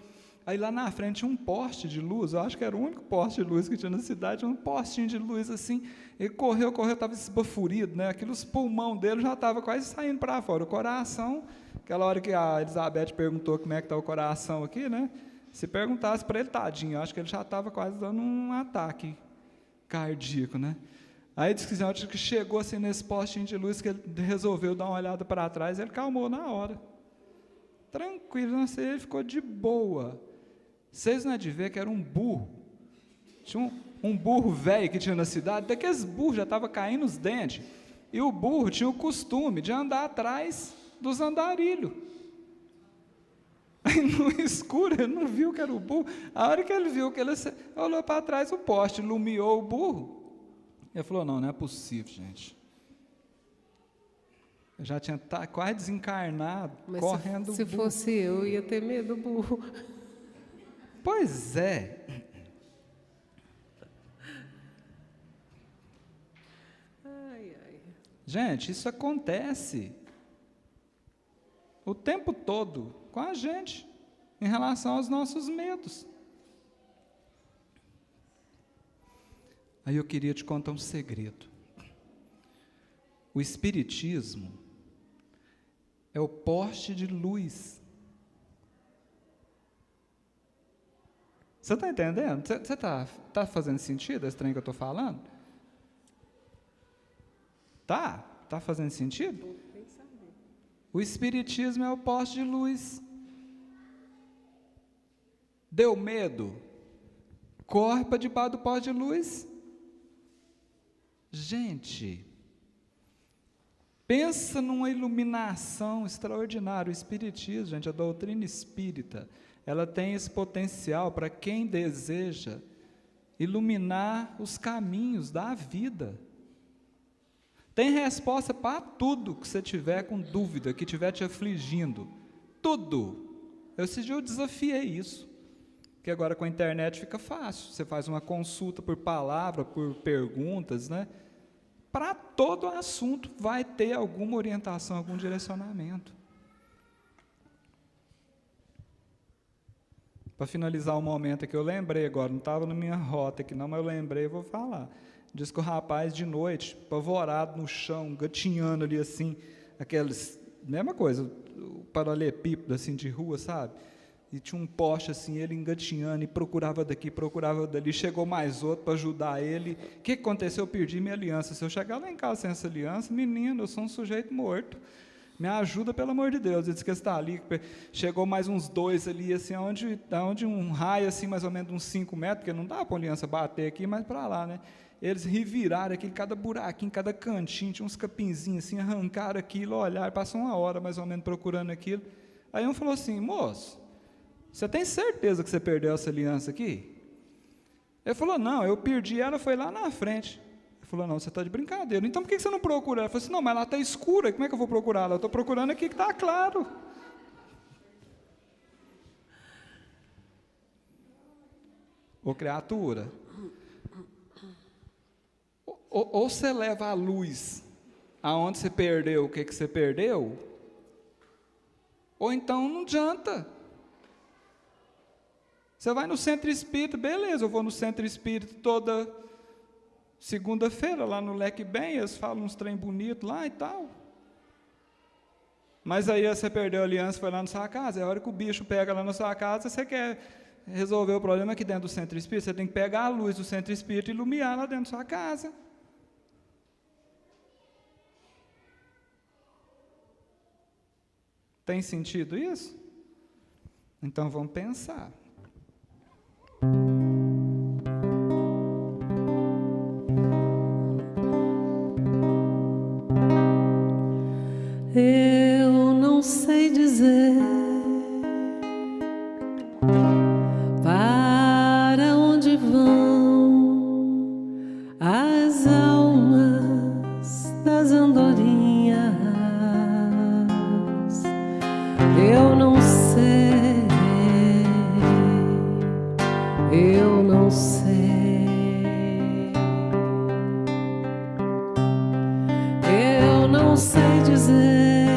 Aí lá na frente tinha um poste de luz, eu acho que era o único poste de luz que tinha na cidade, um postinho de luz assim. Ele correu, estava esbaforido, né? Os pulmão dele já estava quase saindo para fora. O coração, aquela hora que a Elizabeth perguntou como é que está o coração aqui, né? Se perguntasse para ele, tadinho, eu acho que ele já estava quase dando um ataque cardíaco, né? Aí disse que a hora que chegou assim nesse postinho de luz, que ele resolveu dar uma olhada para trás, ele calmou na hora. Tranquilo, não sei, ele ficou de boa. Vocês não é de ver que era um burro. Tinha um burro velho que tinha na cidade, daqueles burros já estava caindo os dentes. E o burro tinha o costume de andar atrás dos andarilhos. Aí no escuro ele não viu que era o burro. A hora que ele viu que ele olhou para trás, o poste iluminou o burro. Ele falou, não é possível, gente. Eu já tinha quase desencarnado, mas correndo. Se fosse eu ia ter medo do burro. Pois é. Ai, ai. Gente, isso acontece o tempo todo com a gente, em relação aos nossos medos. Aí eu queria te contar um segredo. O Espiritismo é o poste de luz. Você está entendendo? Você tá fazendo sentido esse trem que eu estou falando? Tá fazendo sentido? O Espiritismo é o poste de luz. Deu medo? Corre para debaixo do poste de luz. Gente, pensa numa iluminação extraordinária. O Espiritismo, gente, a doutrina espírita, ela tem esse potencial para quem deseja iluminar os caminhos da vida. Tem resposta para tudo que você tiver com dúvida, que estiver te afligindo. Tudo. Esse dia eu desafiei isso. Porque agora com a internet fica fácil. Você faz uma consulta por palavra, por perguntas, né? Para todo assunto vai ter alguma orientação, algum direcionamento. Para finalizar o momento aqui, eu lembrei agora, não estava na minha rota aqui não, mas eu lembrei e vou falar. Diz que o rapaz de noite, apavorado no chão, gatinhando ali assim, aqueles, mesma coisa, o paralelepípedo assim de rua, sabe? E tinha um poste assim, ele engatinhando, e procurava daqui, procurava dali, chegou mais outro para ajudar ele. O que aconteceu? Eu perdi minha aliança. Se eu chegar lá em casa sem essa aliança, menino, eu sou um sujeito morto. Me ajuda, pelo amor de Deus. Ele disse que está ali, chegou mais uns dois ali, assim, onde um raio, assim, mais ou menos uns 5 metros, porque não dá para a aliança bater aqui, mas para lá, né? Eles reviraram aqui, cada buraquinho, cada cantinho, tinha uns capinzinhos assim, arrancaram aquilo, olharam, passou 1 hora mais ou menos procurando aquilo. Aí um falou assim, moço, você tem certeza que você perdeu essa aliança aqui? Ele falou, não, eu perdi ela, foi lá na frente. Ele falou, não, você está de brincadeira. Então por que você não procura? Ela falou assim, não, mas ela está escura, como é que eu vou procurar ela? Eu estou procurando aqui que está claro. Ô criatura, ou você leva a luz aonde você perdeu o que você perdeu, ou então não adianta. Você vai no centro espírita, beleza, eu vou no centro espírita toda segunda-feira, lá no Leque Bem, eles falam uns trem bonito lá e tal. Mas aí você perdeu a aliança, foi lá na sua casa, é a hora que o bicho pega lá na sua casa, você quer resolver o problema aqui dentro do centro espírita, você tem que pegar a luz do centro espírita e iluminar lá dentro da sua casa. Tem sentido isso? Então vamos pensar. eu não sei. Eu não sei dizer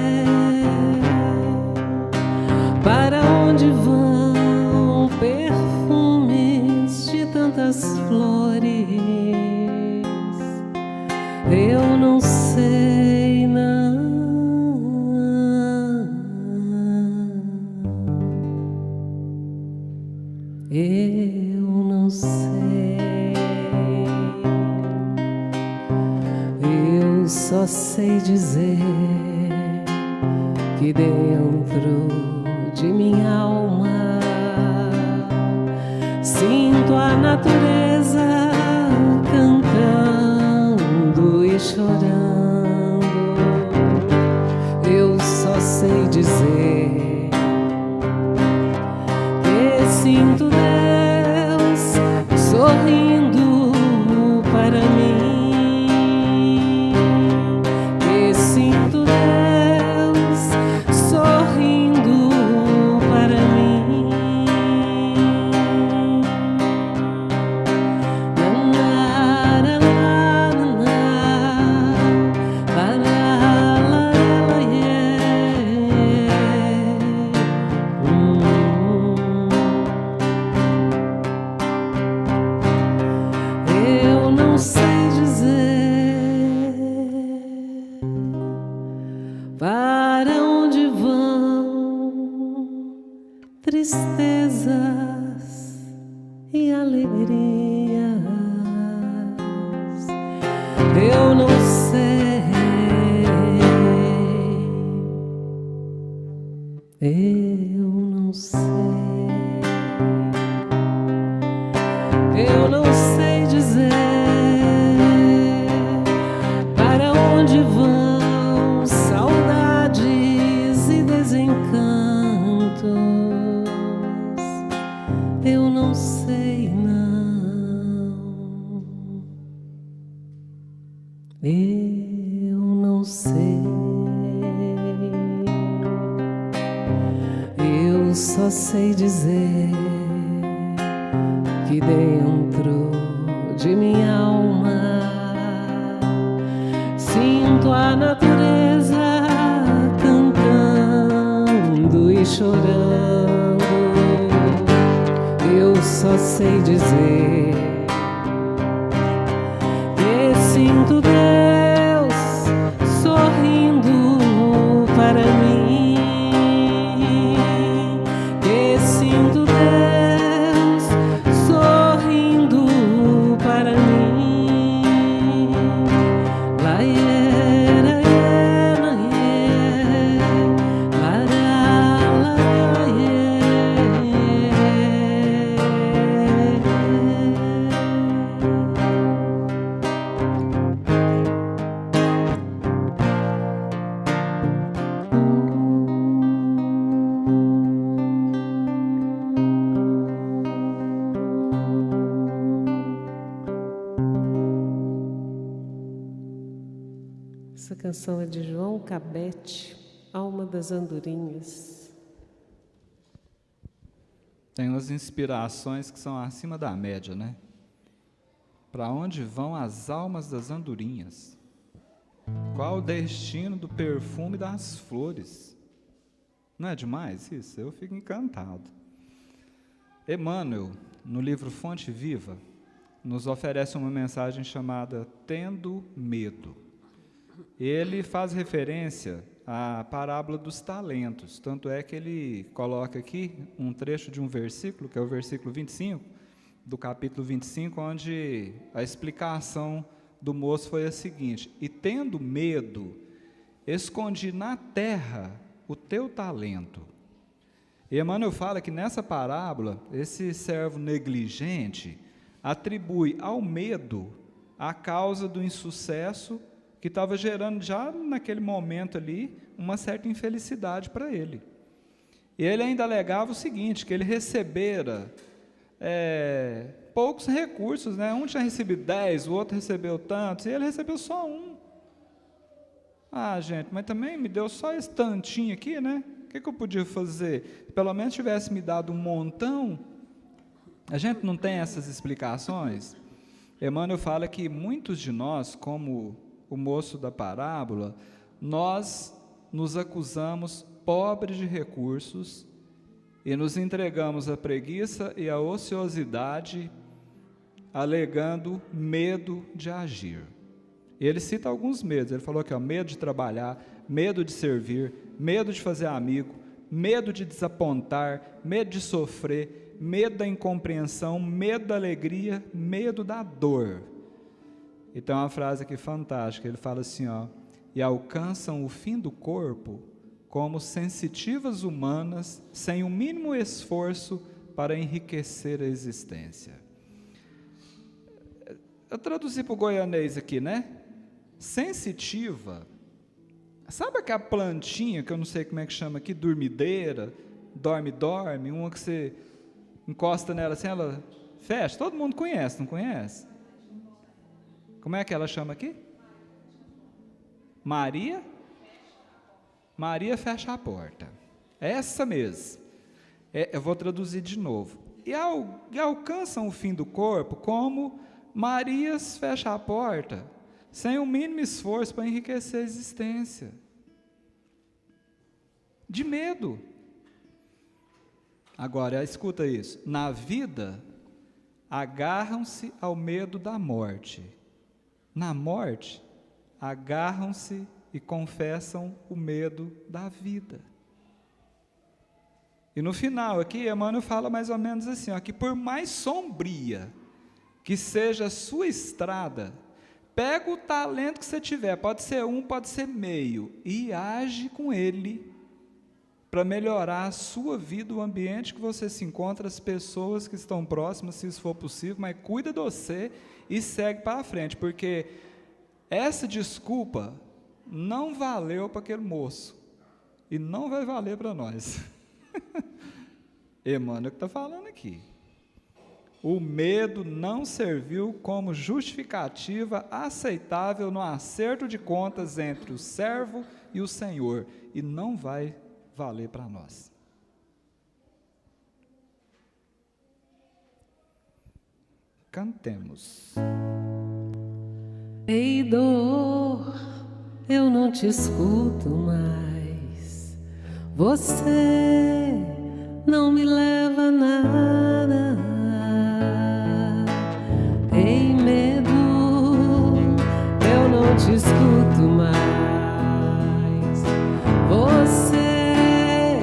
para onde vão perfumes de tantas flores. Eu não sei, não. Eu não sei. Eu só sei dizer que dentro de minha alma sinto a natureza cantando e chorando. Eu só sei dizer que sinto Deus sorrindo para mim, que sinto Deus sorrindo para mim. Eu não sei dizer para onde vão tristezas e alegrias. Eu não sei. Eu não sei. Eu não sei dizer para onde vão saudades e desencantos. Eu não sei, não. Eu não sei. Eu só sei dizer que dentro de minha alma sinto a natureza cantando e chorando. Eu só sei dizer que sinto Deus sorrindo para mim, que sinto Deus sorrindo para mim. La iera, iera, iera, la Essa canção é de João Cabete, Alma das Andorinhas. Tem umas inspirações que são acima da média, né? Para onde vão as almas das andorinhas? Qual o destino do perfume das flores? Não é demais isso? Eu fico encantado. Emmanuel, no livro Fonte Viva, nos oferece uma mensagem chamada Tendo Medo. Ele faz referência à parábola dos talentos, tanto é que ele coloca aqui um trecho de um versículo, que é o versículo 25, do capítulo 25, onde a explicação do moço foi a seguinte: e tendo medo, escondi na terra o teu talento. E Emmanuel fala que nessa parábola, esse servo negligente atribui ao medo a causa do insucesso que estava gerando já naquele momento ali uma certa infelicidade para ele. E ele ainda alegava o seguinte, que ele recebera poucos recursos, né? Um tinha recebido 10, o outro recebeu tantos, e ele recebeu só um. Ah, gente, mas também me deu só esse tantinho aqui, né? O que eu podia fazer? Pelo menos tivesse me dado um montão, A gente não tem essas explicações? Emmanuel fala que muitos de nós, como o moço da parábola, nós nos acusamos pobres de recursos e nos entregamos à preguiça e à ociosidade, alegando medo de agir. Ele cita alguns medos. Ele falou que medo de trabalhar, medo de servir, medo de fazer amigo, medo de desapontar, medo de sofrer, medo da incompreensão, medo da alegria, medo da dor. E tem uma frase aqui fantástica, ele fala assim, e alcançam o fim do corpo como sensitivas humanas, sem o mínimo esforço para enriquecer a existência. Eu traduzi para o goianês aqui, né? Sensitiva. Sabe aquela plantinha que eu não sei como é que chama aqui, dormideira, dorme, uma que você encosta nela assim, ela fecha? Todo mundo conhece, não conhece? Como é que ela chama aqui? Maria? Maria fecha a porta. É essa mesmo. Eu vou traduzir de novo. E alcançam o fim do corpo como Marias fecha a porta, sem o mínimo esforço para enriquecer a existência. De medo. Agora, escuta isso. Na vida, agarram-se ao medo da morte. Na morte, agarram-se e confessam o medo da vida. E no final aqui, Emmanuel fala mais ou menos assim, que por mais sombria que seja a sua estrada, pega o talento que você tiver, pode ser pode ser meio, e age com ele para melhorar a sua vida, o ambiente que você se encontra, as pessoas que estão próximas, se isso for possível, mas cuida de você e segue para frente, porque essa desculpa não valeu para aquele moço, e não vai valer para nós. Emmanuel que está falando aqui. O medo não serviu como justificativa aceitável no acerto de contas entre o servo e o Senhor, e não vai valer para nós. Cantemos. Ei, dor, eu não te escuto mais. Você não me leva a nada. Ei, medo, eu não te escuto mais. Você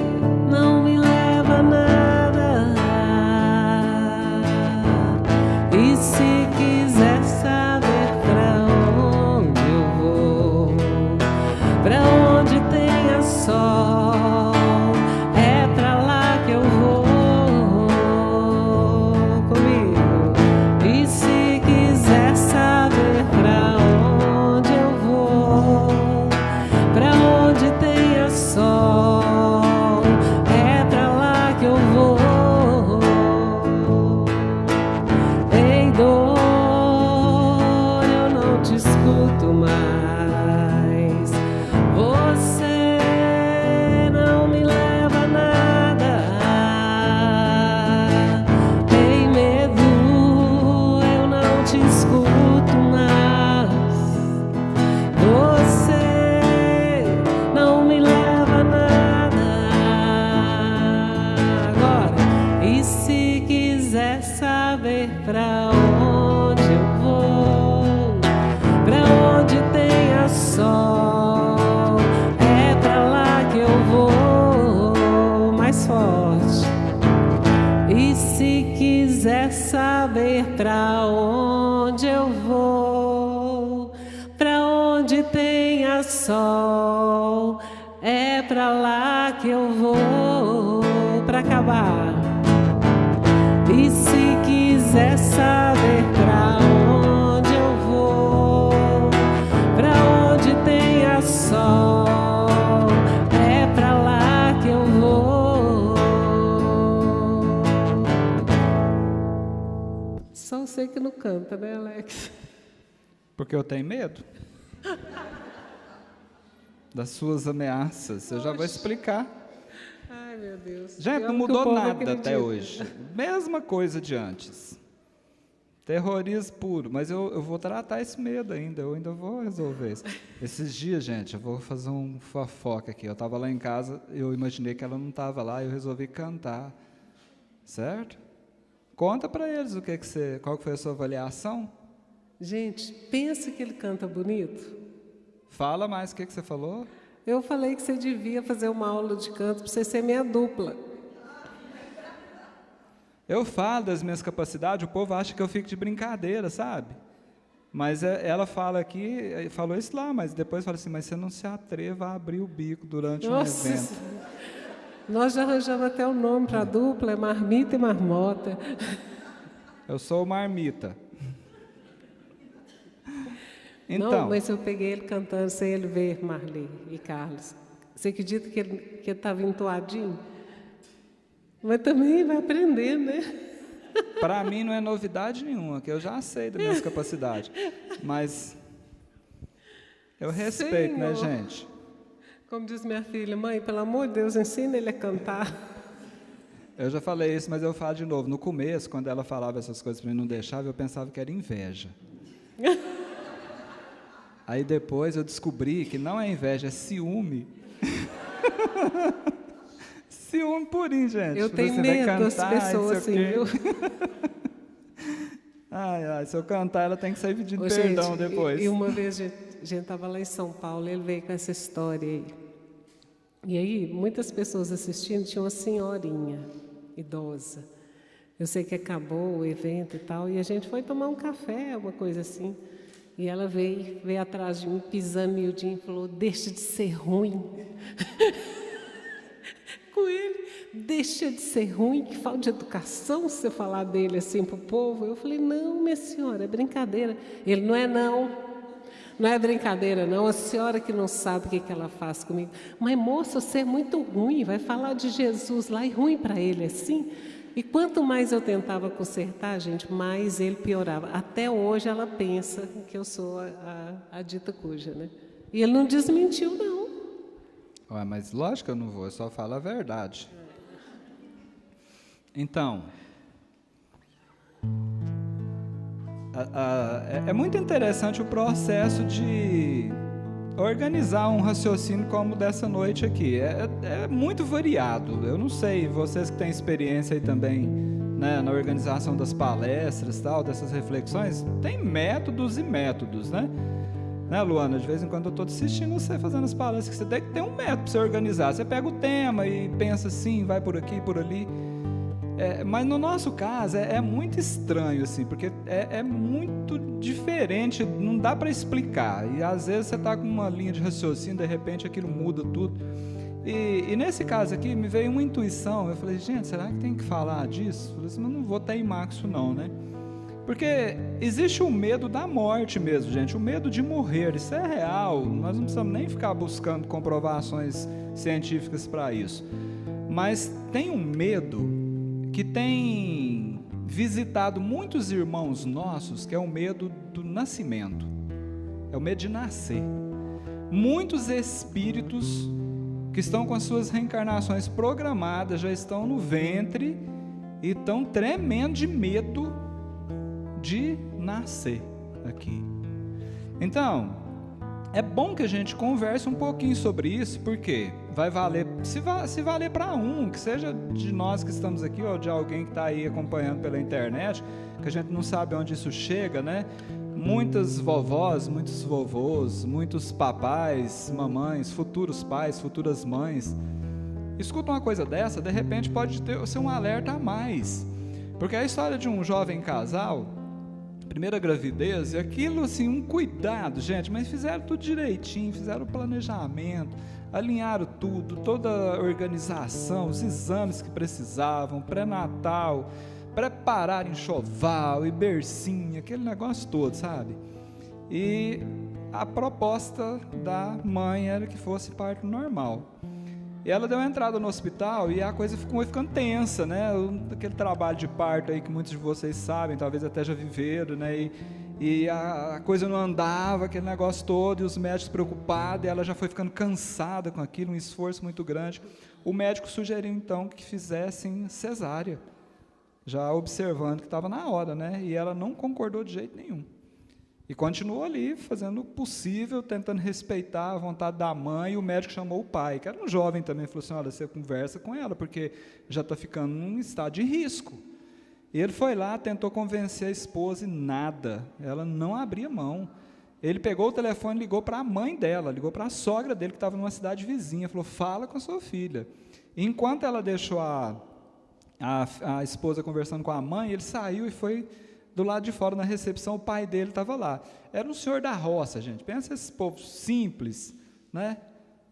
não me leva a nada. E se quiser saber pra onde eu vou, pra onde tenha sol, é pra lá que eu vou. Comigo. E se quiser saber pra onde eu vou, pra onde tenha sol, é pra lá que eu vou. Ei, dor, eu não te escuto mais. Você não me leva a nada. Ei, medo, eu não te escuto mais. Você não me leva a nada. Agora, e se quiser saber pra onde eu vou, pra onde tenha sol, é pra lá que eu vou. Mais forte. E se quiser saber pra onde eu vou, pra onde tenha sol, é pra lá que eu vou. Pra acabar. E se quiser saber pra onde eu vou, pra onde tenha sol, é pra lá que eu vou. Só você que não canta, né, Alex? Porque eu tenho medo das suas ameaças. Eu já vou explicar. Ai, meu Deus. Gente, não mudou nada até hoje. Mesma coisa de antes. Terrorismo puro. Mas eu vou tratar esse medo ainda. Eu ainda vou resolver isso. Esses dias, gente, eu vou fazer um fofoca aqui. Eu estava lá em casa, eu imaginei que ela não estava lá, eu resolvi cantar. Certo? Conta para eles qual que foi a sua avaliação. Gente, pensa que ele canta bonito. Fala mais o que você falou. Eu falei que você devia fazer uma aula de canto para você ser minha dupla. Eu falo das minhas capacidades, o povo acha que eu fico de brincadeira, sabe? Mas ela fala aqui, falou isso lá, mas depois fala assim, mas você não se atreva a abrir o bico durante um evento. Nós já arranjamos até o nome para a dupla, é Marmita e Marmota. Eu sou o Marmita. Então, não, mas eu peguei ele cantando sem ele ver, Marli e Carlos. Você acredita que ele estava entoadinho? Mas também vai aprender, né? Para mim não é novidade nenhuma, que eu já sei das minhas capacidades. Mas eu respeito, Senhor, né, gente? Como diz minha filha, mãe, pelo amor de Deus, ensina ele a cantar. Eu já falei isso, mas eu falo de novo. No começo, quando ela falava essas coisas para mim, não deixava, eu pensava que era inveja. Aí depois eu descobri que não é inveja, é ciúme. Ciúme purinho, gente. Eu tenho medo das pessoas assim, viu? Ai, se eu cantar, ela tem que sair pedindo perdão depois. E uma vez a gente estava lá em São Paulo, ele veio com essa história aí. E aí, muitas pessoas assistindo, tinha uma senhorinha idosa. Eu sei que acabou o evento e tal, e a gente foi tomar um café, uma coisa assim. E ela veio atrás de mim, pisando miudinho, e falou, deixa de ser ruim. Com ele, deixa de ser ruim, que falta de educação você falar dele assim para o povo. Eu falei, não, minha senhora, é brincadeira. Ele, não é não, não é brincadeira não, a senhora que não sabe o que ela faz comigo. Mas moça, você é muito ruim, vai falar de Jesus lá e ruim para ele assim. E quanto mais eu tentava consertar, gente, mais ele piorava. Até hoje ela pensa que eu sou a dita cuja, né? E ele não desmentiu, não. Ué, mas lógico que eu não vou, eu só falo a verdade. Então, é muito interessante o processo de organizar um raciocínio como dessa noite aqui. É muito variado. Eu não sei, vocês que têm experiência aí também, né, na organização das palestras, tal, dessas reflexões, tem métodos e métodos, né? Né, Luana? De vez em quando eu estou assistindo você fazendo as palestras, que você tem que ter um método para você organizar. Você pega o tema e pensa assim, vai por aqui, por ali. Mas no nosso caso é muito estranho, assim, porque é muito diferente, não dá para explicar. E às vezes você está com uma linha de raciocínio, de repente aquilo muda tudo. E nesse caso aqui me veio uma intuição, eu falei, gente, será que tem que falar disso? Eu falei assim, mas não vou teimar com isso não, né? Porque existe o medo da morte mesmo, gente, o medo de morrer, isso é real, nós não precisamos nem ficar buscando comprovações científicas para isso. Mas tem um medo que tem visitado muitos irmãos nossos, que é o medo do nascimento, é o medo de nascer. Muitos espíritos que estão com as suas reencarnações programadas, já estão no ventre e estão tremendo de medo de nascer aqui. Então, é bom que a gente converse um pouquinho sobre isso, porque vai valer, se valer para que seja de nós que estamos aqui, ou de alguém que está aí acompanhando pela internet, que a gente não sabe onde isso chega, né? Muitas vovós, muitos vovôs, muitos papais, mamães, futuros pais, futuras mães, escutam uma coisa dessa, de repente pode ser um alerta a mais, porque a história de um jovem casal, primeira gravidez, e aquilo assim, um cuidado, gente, mas fizeram tudo direitinho, fizeram o planejamento, alinharam tudo, toda a organização, os exames que precisavam, pré-natal, preparar enxoval e bercinho, aquele negócio todo, sabe? E a proposta da mãe era que fosse parto normal. E ela deu uma entrada no hospital e a coisa foi ficando tensa, né? Aquele trabalho de parto aí que muitos de vocês sabem, talvez até já viveram, né? E a coisa não andava, aquele negócio todo, e os médicos preocupados, e ela já foi ficando cansada com aquilo, um esforço muito grande. O médico sugeriu então que fizessem cesárea, já observando que estava na hora, né? E ela não concordou de jeito nenhum. E continuou ali, fazendo o possível, tentando respeitar a vontade da mãe, e o médico chamou o pai, que era um jovem também, falou assim, olha, você conversa com ela, porque já está ficando num estado de risco. E ele foi lá, tentou convencer a esposa, e nada, ela não abria mão. Ele pegou o telefone e ligou para a mãe dela, ligou para a sogra dele, que estava numa cidade vizinha, falou, fala com a sua filha. E enquanto ela deixou a esposa conversando com a mãe, ele saiu e foi do lado de fora na recepção, o pai dele estava lá. Era um senhor da roça, gente, pensa esse povo simples, né?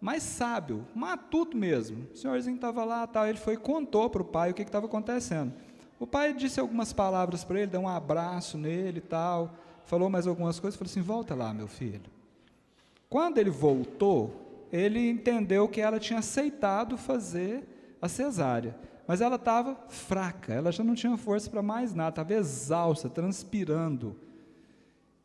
Mas sábio, matuto mesmo. O senhorzinho estava lá, tal, ele foi e contou para o pai o que estava acontecendo. O pai disse algumas palavras para ele, deu um abraço nele e tal, falou mais algumas coisas, falou assim, volta lá, meu filho. Quando ele voltou, ele entendeu que ela tinha aceitado fazer a cesárea, mas ela estava fraca, ela já não tinha força para mais nada, estava exausta, transpirando.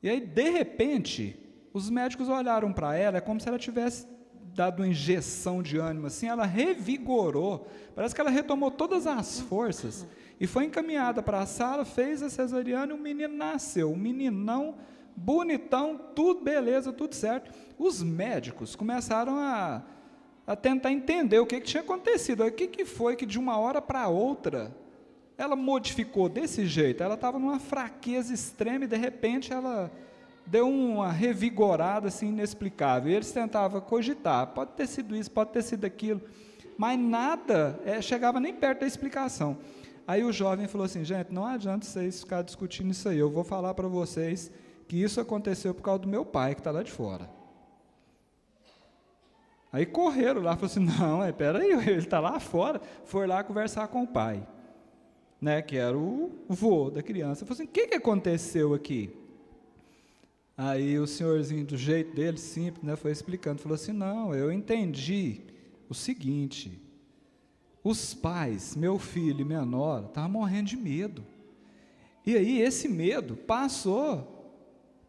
E aí, de repente, os médicos olharam para ela, é como se ela tivesse dado uma injeção de ânimo, assim, ela revigorou, parece que ela retomou todas as forças, e foi encaminhada para a sala, fez a cesariana, e o menino nasceu, um meninão, bonitão, tudo beleza, tudo certo. Os médicos começaram a tentar entender o que tinha acontecido, o que foi que de uma hora para outra, ela modificou desse jeito, ela estava numa fraqueza extrema, e de repente ela deu uma revigorada assim, inexplicável, e eles tentavam cogitar, pode ter sido isso, pode ter sido aquilo, mas nada chegava nem perto da explicação. Aí o jovem falou assim, gente, não adianta vocês ficarem discutindo isso aí, eu vou falar para vocês que isso aconteceu por causa do meu pai, que está lá de fora. Aí correram lá, falaram assim, não, peraí, ele está lá fora, foi lá conversar com o pai, né, que era o vô da criança. Falou assim, o que aconteceu aqui? Aí o senhorzinho, do jeito dele, simples, né, foi explicando, falou assim, não, eu entendi o seguinte, os pais, meu filho e minha nora, estavam morrendo de medo, e aí esse medo passou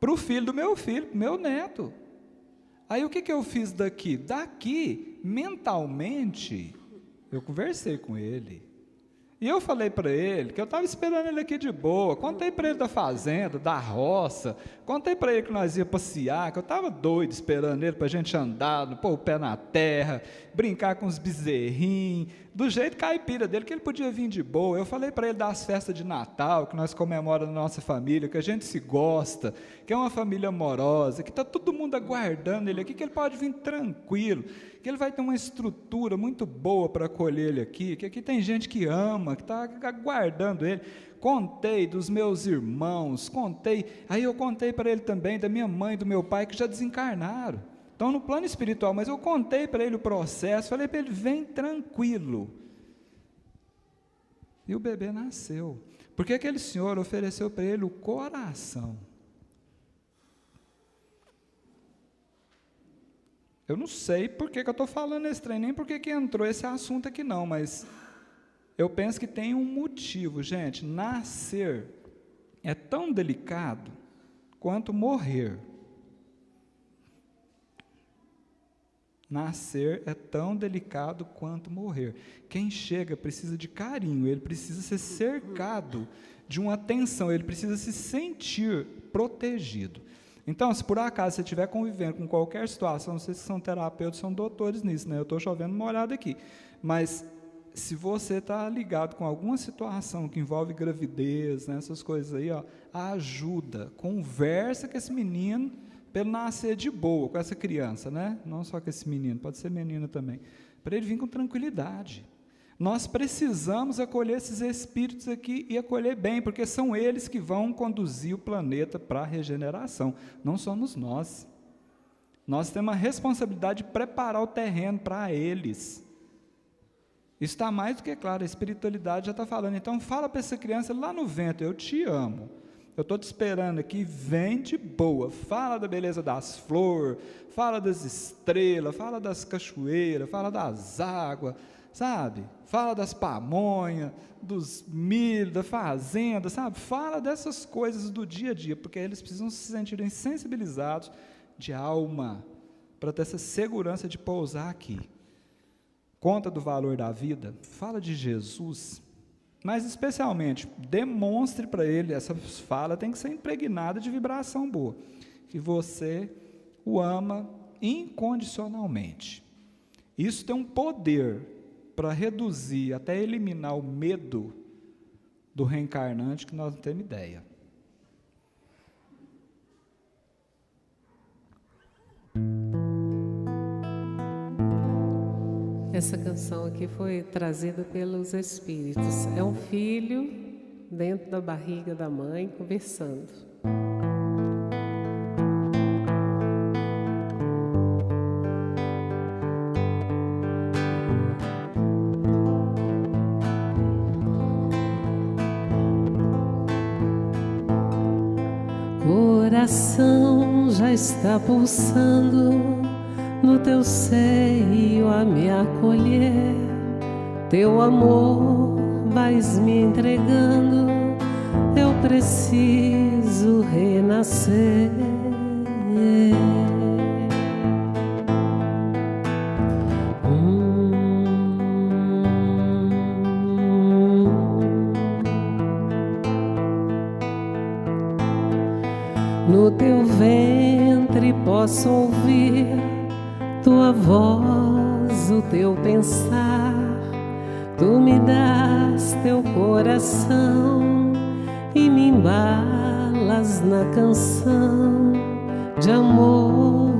para o filho do meu filho, meu neto. Aí o que eu fiz daqui? Daqui, mentalmente, eu conversei com ele, e eu falei para ele, que eu estava esperando ele aqui de boa, contei para ele da fazenda, da roça, contei para ele que nós ia passear, que eu estava doido esperando ele para a gente andar, pôr o pé na terra, brincar com os bezerrinhos, do jeito caipira dele, que ele podia vir de boa. Eu falei para ele das festas de Natal, que nós comemoramos na nossa família, que a gente se gosta, que é uma família amorosa, que está todo mundo aguardando ele aqui, que ele pode vir tranquilo, que ele vai ter uma estrutura muito boa para acolher ele aqui, que aqui tem gente que ama, que está aguardando ele. Contei dos meus irmãos, aí eu contei para ele também da minha mãe e do meu pai, que já desencarnaram, estão no plano espiritual, mas eu contei para ele o processo, falei para ele, vem tranquilo. E o bebê nasceu, porque aquele senhor ofereceu para ele o coração. Eu não sei por que eu estou falando esse trem, nem por que entrou esse assunto aqui não, mas eu penso que tem um motivo, gente. Nascer é tão delicado quanto morrer. Nascer é tão delicado quanto morrer. Quem chega precisa de carinho, ele precisa ser cercado de uma atenção, ele precisa se sentir protegido. Então, se por acaso você estiver convivendo com qualquer situação, vocês que são terapeutas, são doutores nisso, né? Eu estou chovendo molhado aqui, mas se você está ligado com alguma situação que envolve gravidez, né, essas coisas aí, ajuda, conversa com esse menino, para ele nascer de boa, com essa criança, né? Não só com esse menino, pode ser menina também, para ele vir com tranquilidade. Nós precisamos acolher esses espíritos aqui e acolher bem, porque são eles que vão conduzir o planeta para a regeneração, não somos nós. Nós temos a responsabilidade de preparar o terreno para eles. Isso está mais do que claro, a espiritualidade já está falando. Então fala para essa criança lá no vento, eu te amo, Eu estou te esperando aqui, vem de boa. Fala da beleza das flores, fala das estrelas, fala das cachoeiras, fala das águas, sabe? Fala das pamonhas, dos milho, da fazenda, sabe? Fala dessas coisas do dia a dia, porque eles precisam se sentirem sensibilizados de alma, para ter essa segurança de pousar aqui. Conta do valor da vida, fala de Jesus, mas especialmente, demonstre para ele, essa fala tem que ser impregnada de vibração boa, que você o ama incondicionalmente. Isso tem um poder para reduzir, até eliminar o medo do reencarnante, que nós não temos ideia. Essa canção aqui foi trazida pelos Espíritos. É um filho dentro da barriga da mãe conversando. Coração já está pulsando no teu seio a me acolher, teu amor vais me entregando, eu preciso renascer. No teu ventre posso ouvir tua voz, o teu pensar, tu me das teu coração e me embalas na canção de amor.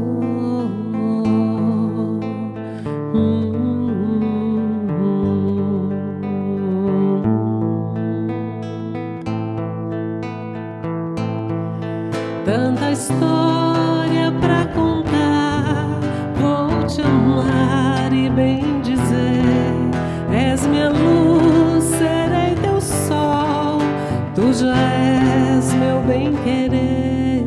Tanta história pra contar, vou te amar e bem dizer, és minha luz, serei teu sol, tu já és meu bem-querer.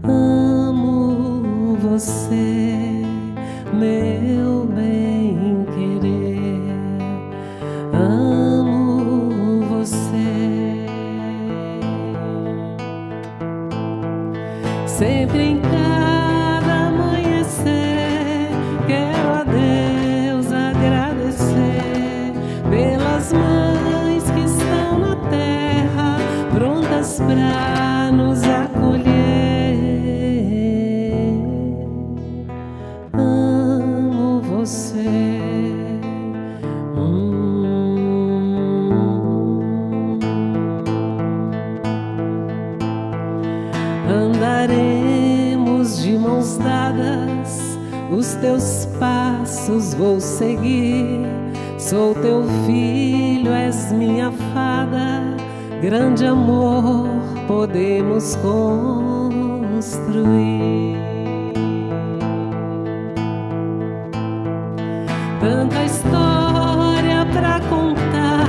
Amo você, meu bem-querer, amo você. Sempre em cada amanhecer, quero a Deus agradecer pelas mães que estão na terra, prontas pra nos acolher. Amo você. Andaremos de mãos dadas, os teus passos vou seguir. Sou teu filho, és minha fada, grande amor podemos construir. Tanta história pra contar,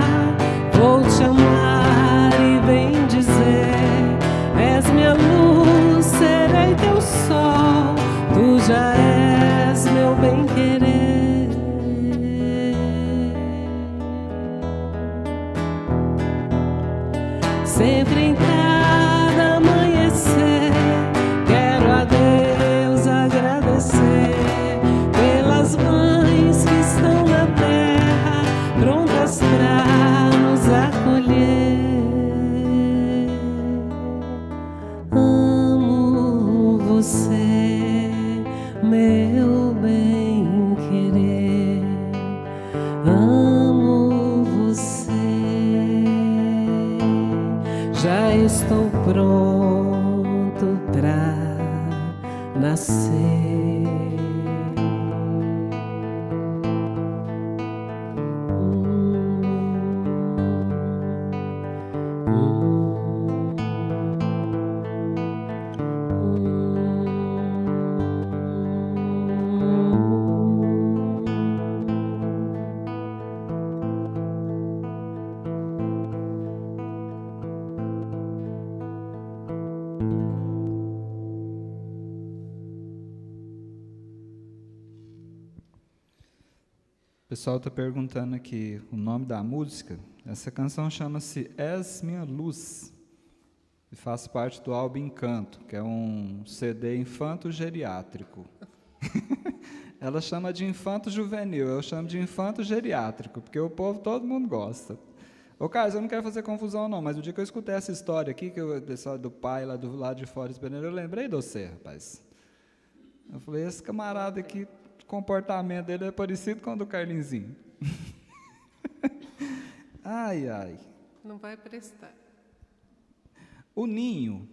vou te amar e bem dizer, és minha luz, serei teu sol, tu já és meu bem-querer. Sempre em cada amanhecer, quero a Deus agradecer pelas mães que estão na terra, prontas pra nos acolher. Amo você, meu bem-querer, amo você. Já estou pronto pra nascer. pessoal está perguntando aqui o nome da música. Essa canção chama-se És Minha Luz e faz parte do álbum Encanto, que é um CD infanto-geriátrico. Ela chama de infanto-juvenil, eu chamo de infanto-geriátrico, porque o povo, todo mundo gosta. Ô, Carlos, eu não quero fazer confusão, não, mas o dia que eu escutei essa história aqui, que o pessoal do pai lá do lado de fora esperando, eu lembrei de você, rapaz. Eu falei, esse camarada aqui, o comportamento dele é parecido com o do Carlinzinho. Ai, ai. Não vai prestar. O ninho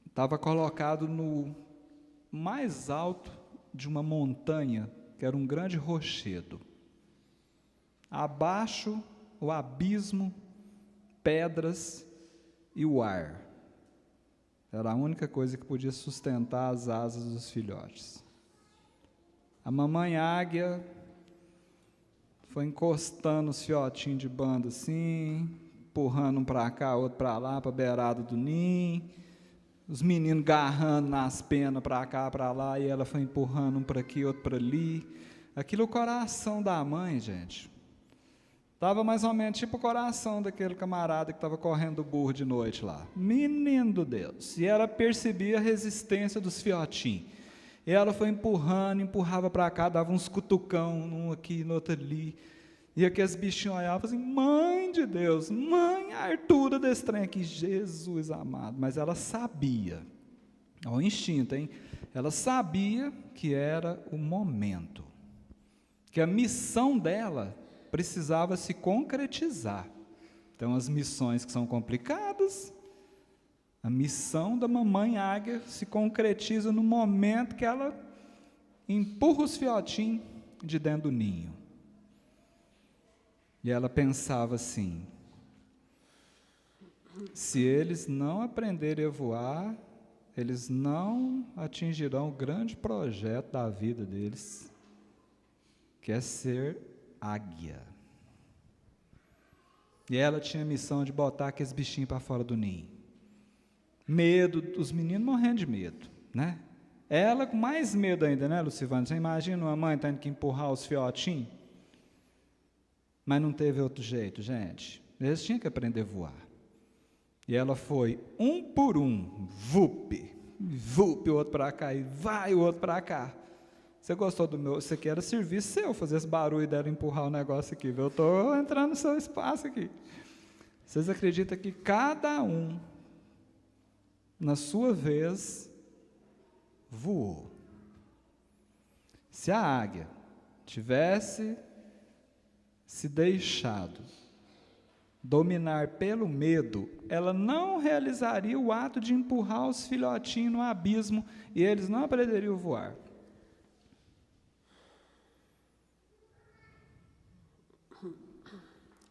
estava colocado no mais alto de uma montanha, que era um grande rochedo. Abaixo, o abismo, pedras e o ar. Era a única coisa que podia sustentar as asas dos filhotes. A mamãe águia foi encostando os fiotinhos de bando assim, empurrando um para cá, outro para lá, para a beirada do ninho. Os meninos garrando nas penas para cá, para lá, e ela foi empurrando um para aqui, outro para ali. Aquilo é o coração da mãe, gente. Estava mais ou menos tipo o coração daquele camarada que estava correndo o burro de noite lá. Menino do Deus. E ela percebia a resistência dos fiotinhos. E ela foi empurrando, empurrava para cá, dava uns cutucão, um aqui, no outro ali. E aqueles bichinhos olhavam assim, mãe de Deus, mãe Artura desse trem aqui, Jesus amado. Mas ela sabia, ao instinto, hein? Ela sabia que era o momento, que a missão dela precisava se concretizar. Então, as missões que são complicadas, a missão da mamãe águia se concretiza no momento que ela empurra os fiotinhos de dentro do ninho. E ela pensava assim, se eles não aprenderem a voar, eles não atingirão o grande projeto da vida deles, que é ser águia. E ela tinha a missão de botar aqueles bichinhos para fora do ninho. Medo, os meninos morrendo de medo, né? Ela com mais medo ainda, né, Lucivana? Você imagina uma mãe tendo que empurrar os fiotinhos? Mas não teve outro jeito, gente. Eles tinham que aprender a voar. E ela foi, um por um, vup, vup, o outro para cá, e vai o outro para cá. Você gostou do meu? Isso aqui era serviço seu, fazer esse barulho dela empurrar o negócio aqui. Eu estou entrando no seu espaço aqui. Vocês acreditam que cada um, na sua vez, voou? Se a águia tivesse se deixado dominar pelo medo, ela não realizaria o ato de empurrar os filhotinhos no abismo e eles não aprenderiam a voar.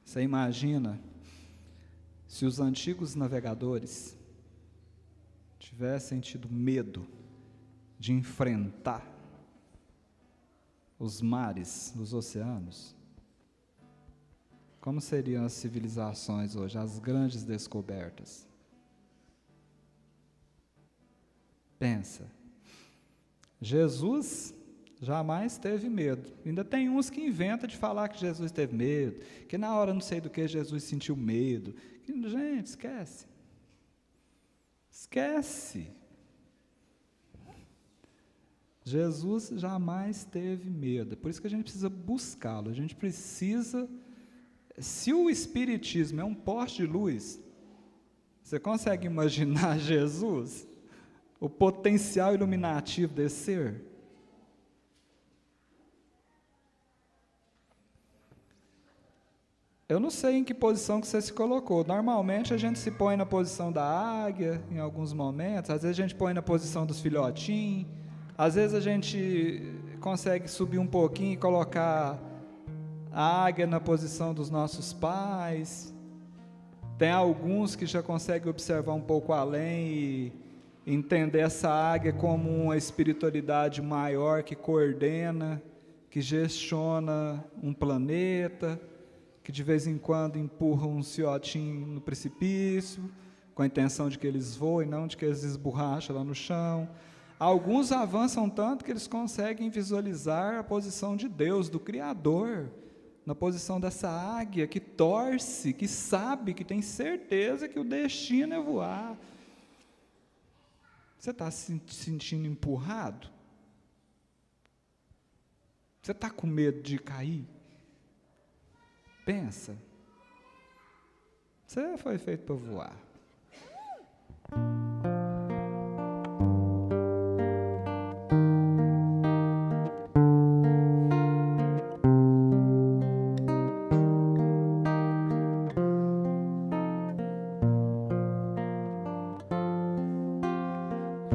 Você imagina se os antigos navegadores tivessem tido medo de enfrentar os mares, os oceanos? Como seriam as civilizações hoje, as grandes descobertas? Pensa, Jesus jamais teve medo. Ainda tem uns que inventam de falar que Jesus teve medo, que na hora não sei do que Jesus sentiu medo. Gente, esquece. Esquece. Jesus jamais teve medo. Por isso que a gente precisa buscá-lo. A gente precisa... Se o Espiritismo é um poste de luz, você consegue imaginar Jesus? O potencial iluminativo desse ser? Eu não sei em que posição que você se colocou. Normalmente a gente se põe na posição da águia, em alguns momentos. Às vezes a gente põe na posição dos filhotinhos. Às vezes a gente consegue subir um pouquinho e colocar a águia na posição dos nossos pais. Tem alguns que já conseguem observar um pouco além e entender essa águia como uma espiritualidade maior que coordena, que gestiona um planeta, que de vez em quando empurra um fiotinho no precipício, com a intenção de que eles voem, não de que eles esborrachem lá no chão. Alguns avançam tanto que eles conseguem visualizar a posição de Deus, do Criador, na posição dessa águia que torce, que sabe, que tem certeza que o destino é voar. Você está se sentindo empurrado? Você está com medo de cair? Pensa. Você foi feito para voar.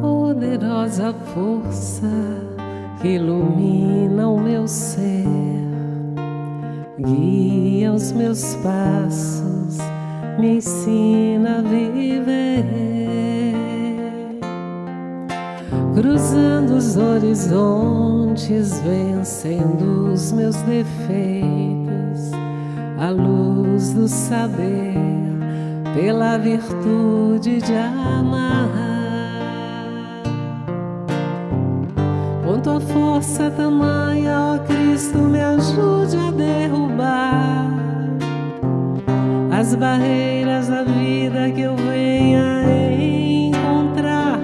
Poderosa força que ilumina o meu ser, guia os meus passos, me ensina a viver, cruzando os horizontes, vencendo os meus defeitos, à luz do saber, pela virtude de amar. Com tua força tamanha, ó Cristo, me ajude a derrubar as barreiras da vida que eu venha encontrar.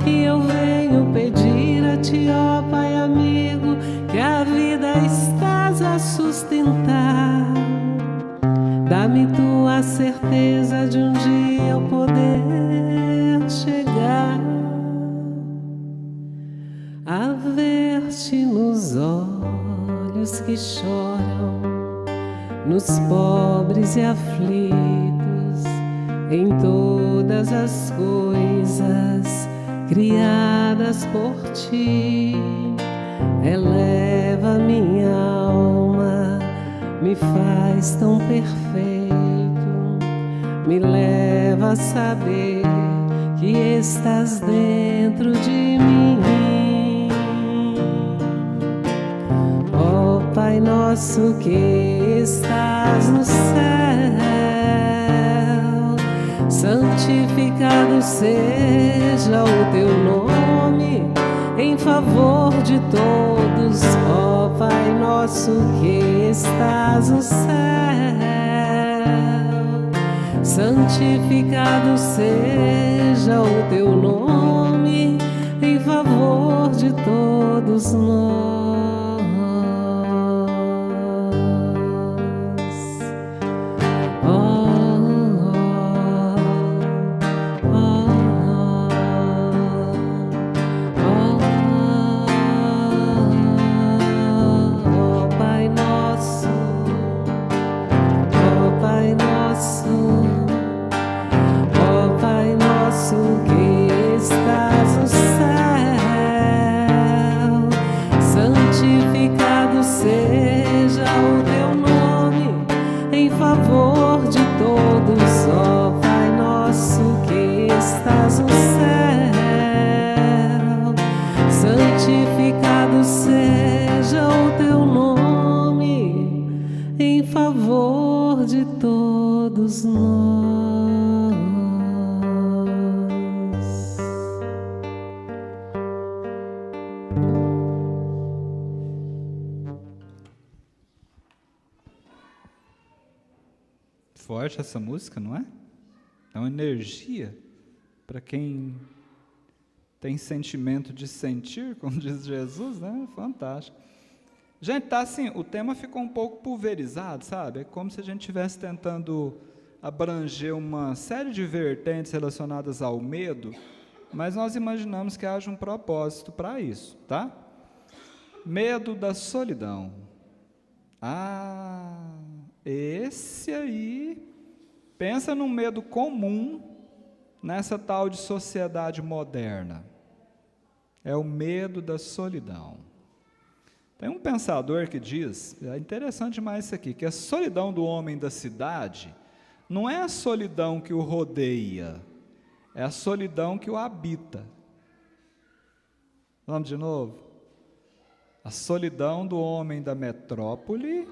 E eu venho pedir a ti, ó Pai amigo, que a vida estás a sustentar. Dá-me tua certeza de um dia eu poder chegar a ver-te nos olhos que choram, nos pobres e aflitos, em todas as coisas criadas por ti. Eleva minha alma, me faz tão perfeito, me leva a saber que estás dentro de mim. Pai nosso que estás no céu, santificado seja o teu nome, em favor de todos. Ó Pai nosso que estás no céu, santificado seja o teu nome, em favor de todos nós. Forte essa música, não é? É uma energia para quem tem sentimento de sentir, como diz Jesus, né? Fantástico. Gente, tá assim, o tema ficou um pouco pulverizado, sabe? É como se a gente estivesse tentando abranger uma série de vertentes relacionadas ao medo, mas nós imaginamos que haja um propósito para isso, tá? Medo da solidão. Ah, esse aí, pensa num medo comum nessa tal de sociedade moderna. É o medo da solidão. Tem um pensador que diz, é interessante demais isso aqui, que a solidão do homem da cidade não é a solidão que o rodeia, é a solidão que o habita. Vamos de novo? A solidão do homem da metrópole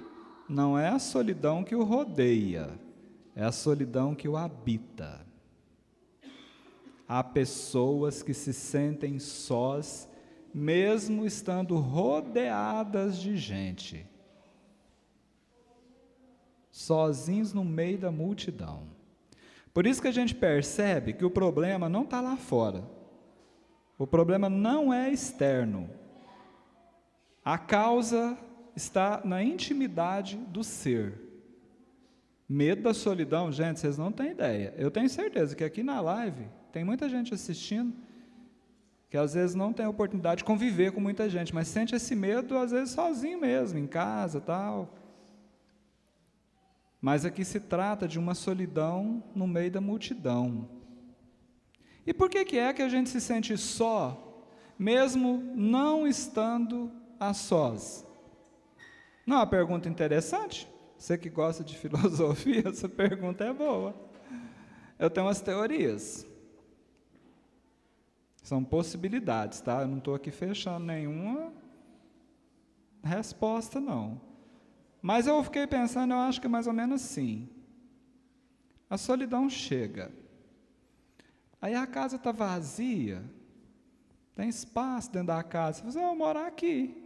não é a solidão que o rodeia, é a solidão que o habita. Há pessoas que se sentem sós, mesmo estando rodeadas de gente. sozinhos no meio da multidão. Por isso que a gente percebe que o problema não está lá fora. O problema não é externo. A causa está na intimidade do ser. Medo da solidão, gente, vocês não têm ideia. Eu tenho certeza que aqui na live tem muita gente assistindo que às vezes não tem a oportunidade de conviver com muita gente, mas sente esse medo às vezes sozinho mesmo, em casa, tal. Mas aqui se trata de uma solidão no meio da multidão. E por que é que a gente se sente só, mesmo não estando a sós? Não é uma pergunta interessante? Você que gosta de filosofia, essa pergunta é boa. Eu tenho umas teorias. São possibilidades, tá? Eu não estou aqui fechando nenhuma resposta, não. Mas eu fiquei pensando, eu acho que é mais ou menos assim. A solidão chega. Aí a casa está vazia. Tem espaço dentro da casa. Você fala assim, eu vou morar aqui.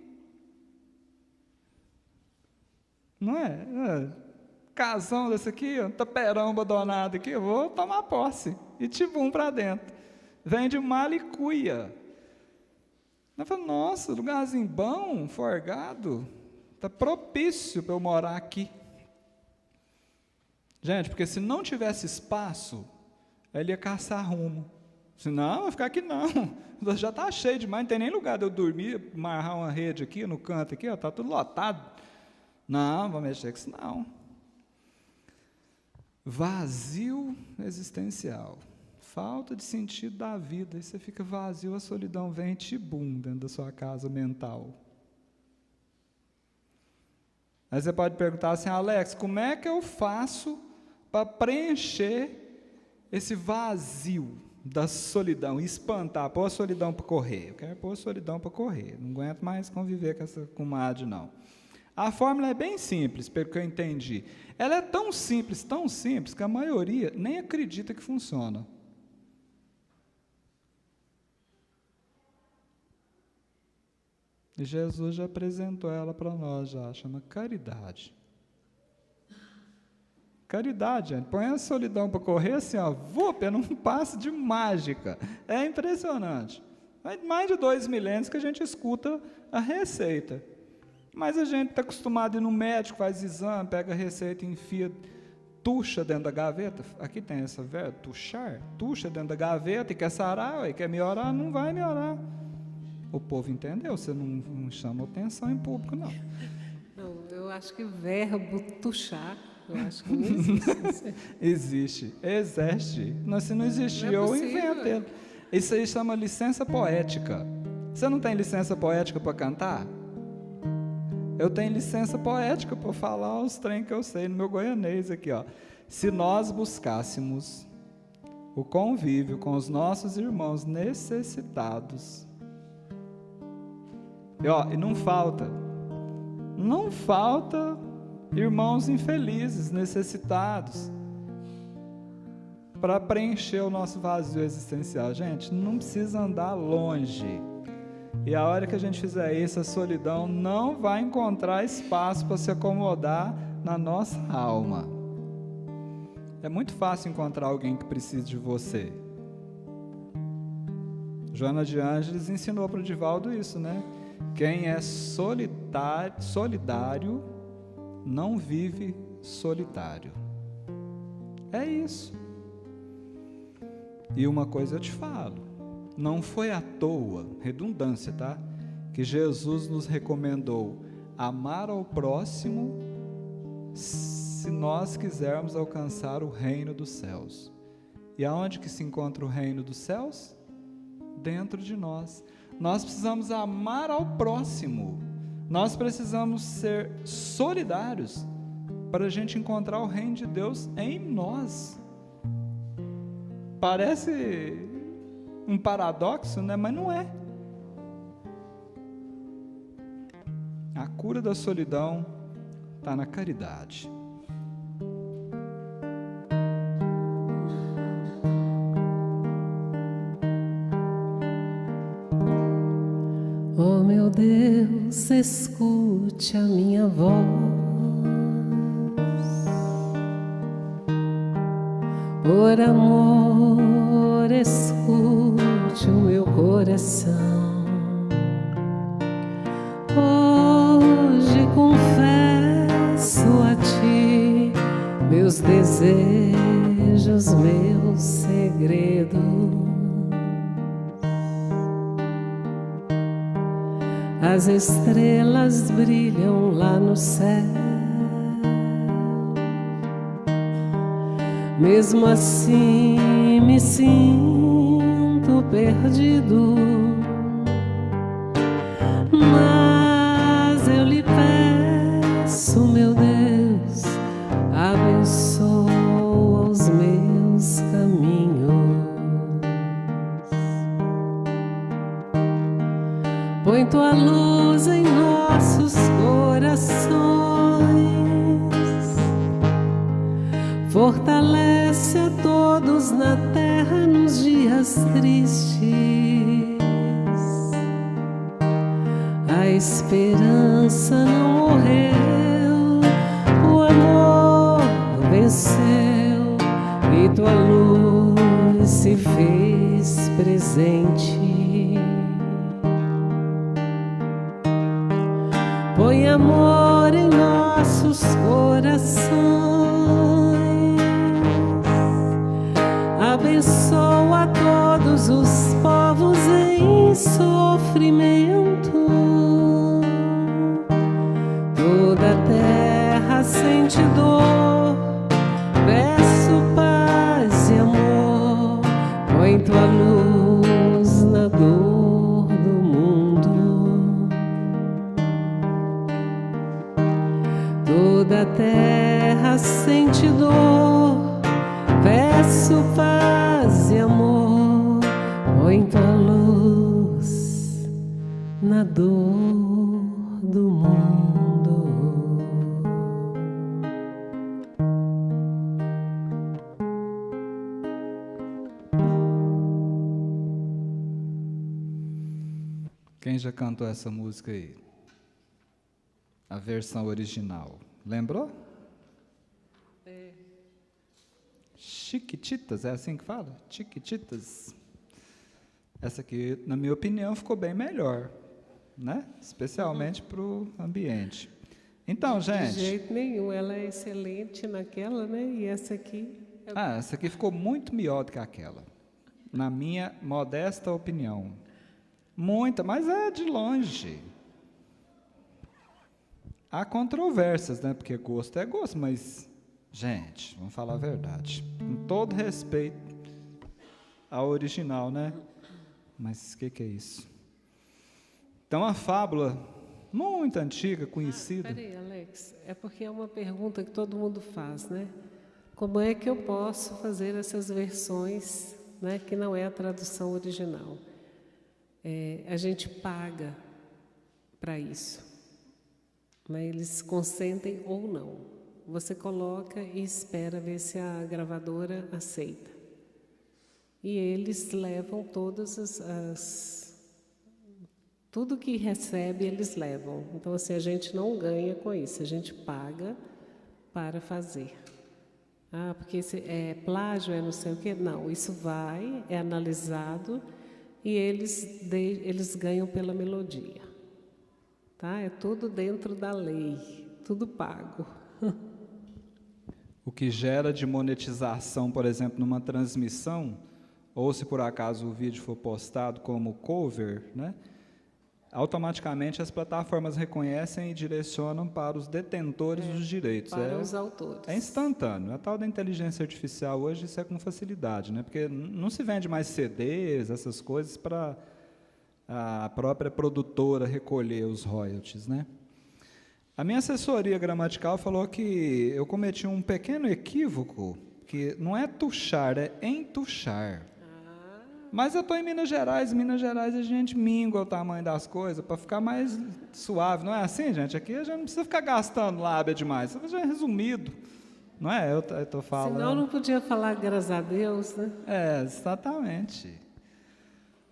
Não é? Casão desse aqui, um taperão abandonado aqui, eu vou tomar posse. E tibum para dentro. Vem de mala e cuia. Eu falo, nossa, lugarzinho bom, forgado. Está propício para eu morar aqui. Gente, porque se não tivesse espaço, ele ia caçar rumo. Não, vou ficar aqui não. Já está cheio demais, não tem nem lugar de eu dormir, amarrar uma rede aqui no canto, aqui, está tudo lotado. Não, vou mexer com isso não. Vazio existencial. Falta de sentido da vida. Aí você fica vazio, a solidão vem tibum dentro da sua casa mental. Aí você pode perguntar assim, Alex, como é que eu faço para preencher esse vazio da solidão, espantar, pôr a solidão para correr? Eu quero pôr a solidão para correr, não aguento mais conviver com essa comadre, não. A fórmula é bem simples, pelo que eu entendi. Ela é tão simples, que a maioria nem acredita que funciona. E Jesus já apresentou ela para nós, já, chama caridade. Caridade, gente, põe a solidão para correr assim, ó, é num passo de mágica. É impressionante. Faz mais de 2 milênios que a gente escuta a receita. Mas a gente está acostumado a ir no médico, faz exame, pega a receita, enfia, tuxa dentro da gaveta. Aqui tem essa verba, tuxar, tuxa dentro da gaveta e quer sarar, quer melhorar, não vai melhorar. O povo entendeu, você não chama atenção em público, não. Não, eu acho que o verbo tuxar, eu acho que não existe. Existe. Se não existir, eu invento ele. Isso aí chama licença poética. Você não tem licença poética para cantar? Eu tenho licença poética para falar os trem que eu sei no meu goianês aqui, ó. Se nós buscássemos o convívio com os nossos irmãos necessitados, e não falta irmãos infelizes, necessitados, para preencher o nosso vazio existencial. Gente, não precisa andar longe. E a hora que a gente fizer isso, a solidão não vai encontrar espaço para se acomodar na nossa alma. É muito fácil encontrar alguém que precise de você. Joana de Ângeles ensinou para o Divaldo isso, né? Quem é solidário não vive solitário. É isso. E uma coisa eu te falo. Não foi à toa, redundância, tá? Que Jesus nos recomendou amar ao próximo se nós quisermos alcançar o reino dos céus. E aonde que se encontra o reino dos céus? Dentro de nós. Nós precisamos amar ao próximo. Nós precisamos ser solidários para a gente encontrar o reino de Deus em nós. Parece um paradoxo, né? Mas não é. A cura da solidão está na caridade. Oh meu Deus, escute a minha voz. Por amor, escute o meu coração. Hoje confesso a ti meus desejos, meus segredos. As estrelas brilham lá no céu. Mesmo assim me sinto perdido, mas eu lhe peço, meu Deus, abençoa os meus caminhos. Põe tua luz em nossos corações, fortalece a todos na terra nos dias tristes. A esperança não morreu, o amor venceu e tua luz se fez presente. Põe amor em nossos corações, abençoa todos os povos em sofrimento. Toda a terra sente dor, peço paz e amor. Põe tua luz na dor do mundo. Toda a terra sente dor, peço paz e amor. Põe tua luz na dor do mundo. Quem já cantou essa música aí? A versão original. Lembrou? Chiquititas, é assim que fala? Chiquititas. Essa aqui, na minha opinião, ficou bem melhor, né? Especialmente para o ambiente. Então, gente... De jeito nenhum, ela é excelente naquela, né? E essa aqui... essa aqui ficou muito melhor do que aquela, na minha modesta opinião. Muita, mas é de longe. Há controvérsias, né? Porque gosto é gosto, mas... Gente, vamos falar a verdade. Com todo respeito ao original, né? Mas o que é isso? Então, a fábula muito antiga, conhecida... Peraí, Alex, é porque é uma pergunta que todo mundo faz, né? Como é que eu posso fazer essas versões, né, que não é a tradução original? A gente paga para isso, né? Eles consentem ou não. Você coloca e espera ver se a gravadora aceita. E eles levam todas tudo que recebe, eles levam. Então, assim, a gente não ganha com isso, a gente paga para fazer. Porque é plágio, é não sei o quê. Não, isso é analisado e eles ganham pela melodia. Tá? É tudo dentro da lei, tudo pago. O que gera de monetização, por exemplo, numa transmissão, ou se por acaso o vídeo for postado como cover, né, automaticamente as plataformas reconhecem e direcionam para os detentores dos direitos. Para os autores. É instantâneo. A tal da inteligência artificial hoje isso é com facilidade, né, porque não se vende mais CDs, essas coisas, para a própria produtora recolher os royalties, né? A minha assessoria gramatical falou que eu cometi um pequeno equívoco, que não é tuchar, é entuchar. Mas eu estou em Minas Gerais a gente mingua o tamanho das coisas para ficar mais suave. Não é assim, gente? Aqui a gente não precisa ficar gastando lábia demais, isso já é resumido. Não é? Eu estou falando... Senão não podia falar graças a Deus, né? Exatamente.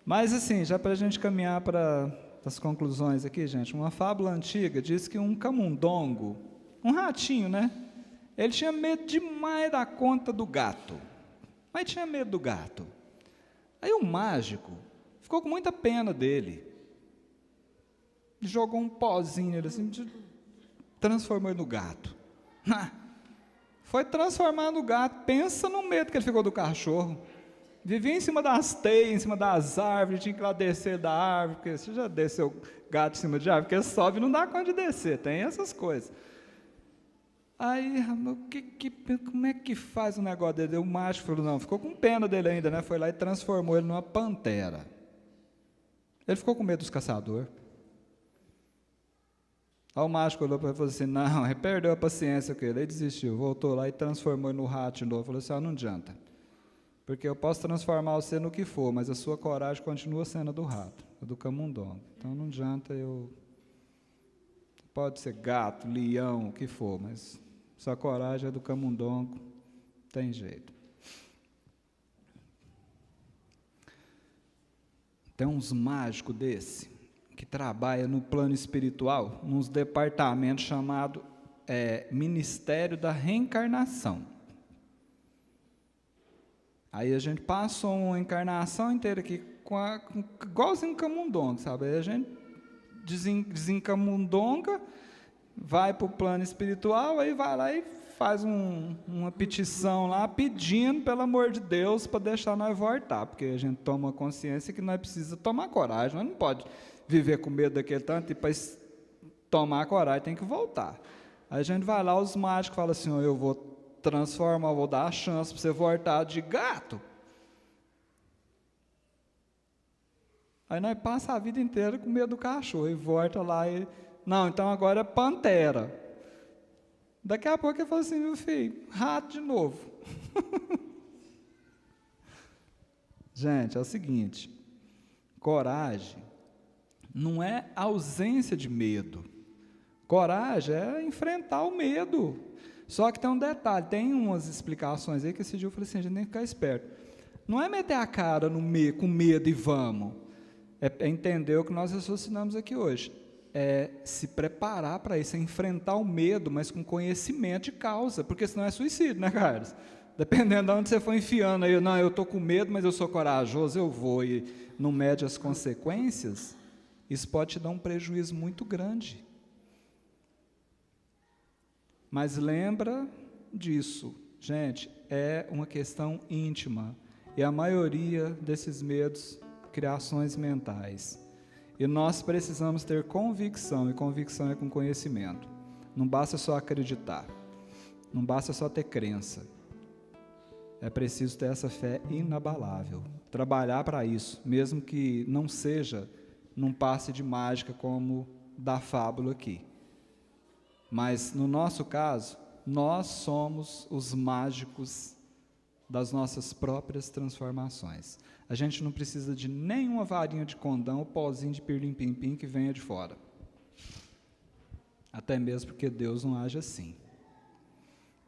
Mas assim, já para a gente caminhar para as conclusões aqui, gente, uma fábula antiga diz que um camundongo, um ratinho, né? Ele tinha medo demais da conta do gato. mas tinha medo do gato. Aí o mágico ficou com muita pena dele. Jogou um pozinho nele assim, transformou ele no gato. Foi transformar no gato. Pensa no medo que ele ficou do cachorro. Vivia em cima das teias, em cima das árvores, tinha que ir lá descer da árvore, porque você já desceu gato em cima de árvore, porque sobe e não dá conta de descer, tem essas coisas. Aí, como é que faz um negócio dele? O mágico falou, não, ficou com pena dele ainda, né? Foi lá e transformou ele numa pantera. Ele ficou com medo dos caçadores. Aí o mágico olhou para ele e falou assim, não, ele perdeu a paciência com ele, ele desistiu, voltou lá e transformou ele no rato de novo. Falou assim, não adianta, porque eu posso transformar você no que for, mas a sua coragem continua sendo a do rato, a do camundongo. Então não adianta pode ser gato, leão, o que for, mas sua coragem é do camundongo, tem jeito. Tem uns mágicos desse, que trabalha no plano espiritual, nos departamentos chamados Ministério da Reencarnação. Aí a gente passou uma encarnação inteira aqui, igualzinho camundongo, sabe? Aí a gente desencamundonga, vai para o plano espiritual, aí vai lá e faz uma petição lá, pedindo, pelo amor de Deus, para deixar nós voltar, porque a gente toma consciência que nós precisamos tomar coragem, nós não pode viver com medo daquele tanto, e para tomar coragem tem que voltar. Aí a gente vai lá, os mágicos falam assim, eu vou transformar, vou dar a chance para você voltar de gato. Aí nós passamos a vida inteira com medo do cachorro, e volta lá e... Não, então agora é pantera. Daqui a pouco ele fala assim, meu filho, rato de novo. Gente, é o seguinte, coragem não é ausência de medo. Coragem é enfrentar o medo. Só que tem um detalhe, tem umas explicações aí que esse dia eu falei assim, a gente tem que ficar esperto. Não é meter a cara com medo e vamos. É entender o que nós raciocinamos aqui hoje. É se preparar para isso, é enfrentar o medo, mas com conhecimento de causa, porque senão é suicídio, né, Carlos? Dependendo de onde você for enfiando aí, não, eu estou com medo, mas eu sou corajoso, eu vou, e não mede as consequências, isso pode te dar um prejuízo muito grande. Mas lembra disso, gente, é uma questão íntima, e a maioria desses medos, criações mentais. E nós precisamos ter convicção, e convicção é com conhecimento. Não basta só acreditar, não basta só ter crença. É preciso ter essa fé inabalável, trabalhar para isso, mesmo que não seja num passe de mágica como da fábula aqui. Mas, no nosso caso, nós somos os mágicos das nossas próprias transformações. A gente não precisa de nenhuma varinha de condão ou pozinho de pirlim-pim-pim que venha de fora. Até mesmo porque Deus não age assim.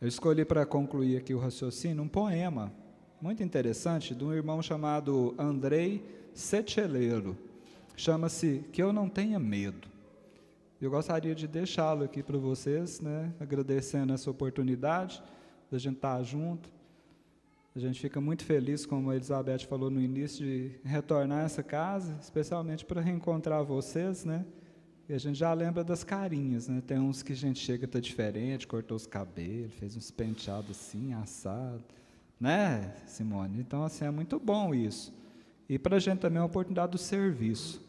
Eu escolhi para concluir aqui o raciocínio um poema muito interessante de um irmão chamado Andrei Sechelero. Chama-se Que Eu Não Tenha Medo. Eu gostaria de deixá-lo aqui para vocês, né, agradecendo essa oportunidade da gente estar junto. A gente fica muito feliz, como a Elizabeth falou no início, de retornar a essa casa, especialmente para reencontrar vocês, né? E a gente já lembra das carinhas, né? Tem uns que a gente chega, está diferente, cortou os cabelos, fez uns penteados assim, assado, né, Simone? Então, assim, é muito bom isso. E para a gente também é uma oportunidade do serviço,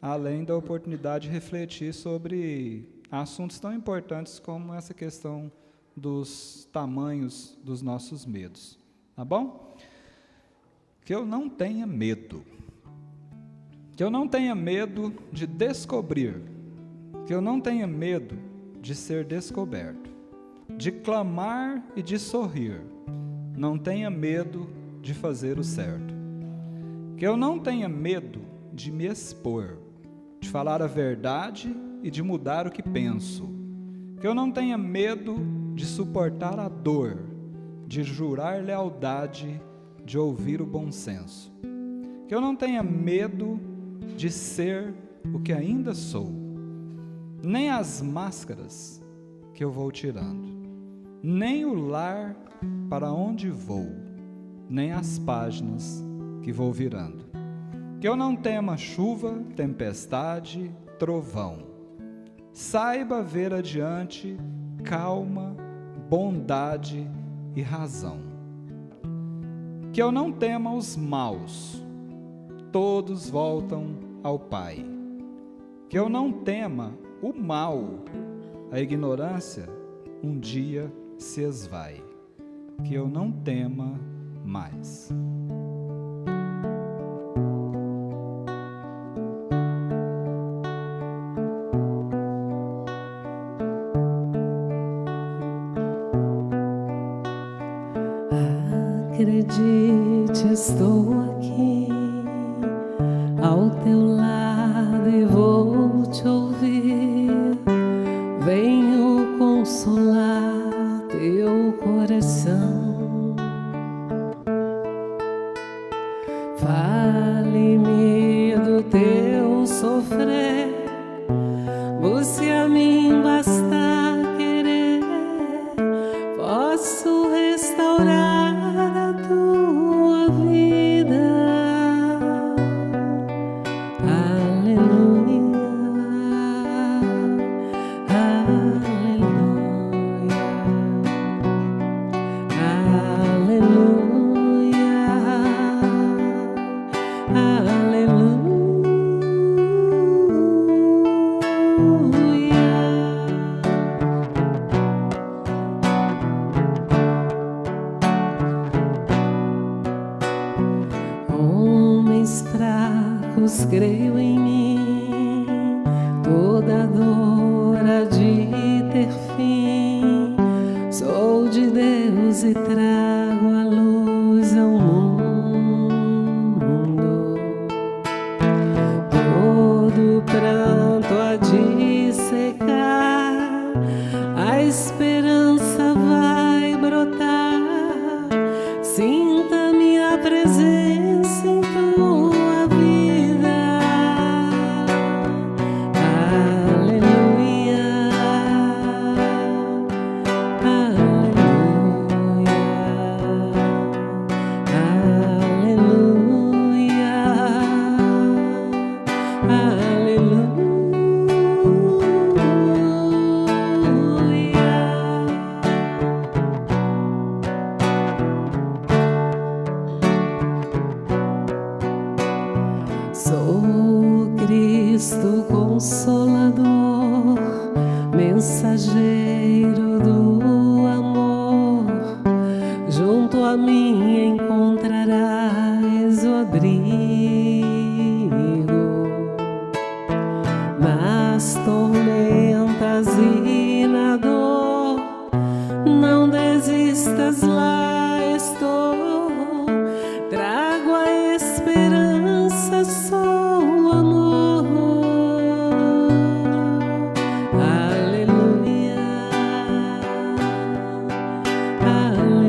além da oportunidade de refletir sobre assuntos tão importantes como essa questão dos tamanhos dos nossos medos. Tá bom? Que eu não tenha medo. Que eu não tenha medo de descobrir. Que eu não tenha medo de ser descoberto. De clamar e de sorrir. Não tenha medo de fazer o certo. Que eu não tenha medo de me expor. De falar a verdade e de mudar o que penso. Que eu não tenha medo de suportar a dor, de jurar lealdade, de ouvir o bom senso. Que eu não tenha medo de ser o que ainda sou, nem as máscaras que eu vou tirando, nem o lar para onde vou, nem as páginas que vou virando. Que eu não tema chuva, tempestade, trovão. Saiba ver adiante calma, bondade e razão. Que eu não tema os maus, todos voltam ao Pai. Que eu não tema o mal, a ignorância um dia se esvai. Que eu não tema mais. Acredite, estou aqui ao teu lado e vou te ouvir. Venho consolar teu coração. Fale-me do teu sofrer, busque a mim basta querer. Posso restaurar a tua vida. Aleluia, aleluia, aleluia, homens fracos, creio em mim, toda dor há de ter fim. Sou de Deus e trago a luz ao mundo. Todo pranto há de secar, a esperança vai brotar. Sinta minha presença em tua vida. Aleluia, aleluia, aleluia, Sou Cristo Consolador, mensageiro do amor. Junto a mim encontrarás o abrigo nas tormentas e na dor. Não desistas, lá estou. Trago a esperança, sou o amor. Aleluia, aleluia,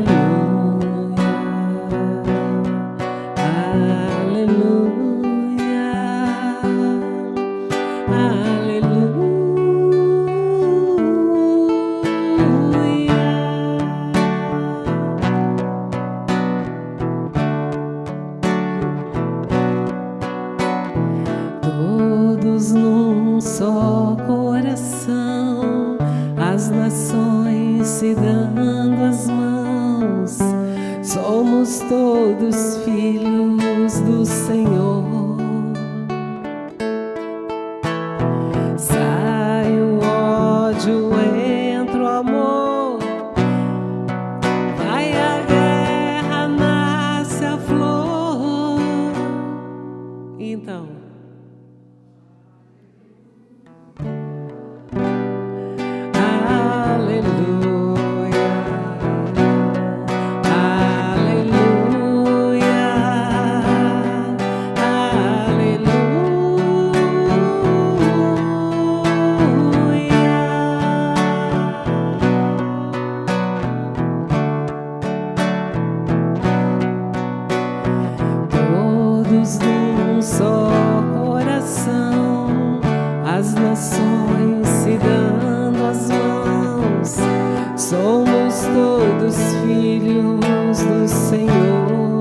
todos num só coração, as nações se dando as mãos. Somos todos filhos do Senhor. Sai o ódio, entra o amor. Vai a guerra, nasce a flor. Então, todos num só coração, as nações se dando as mãos. Somos todos filhos do Senhor.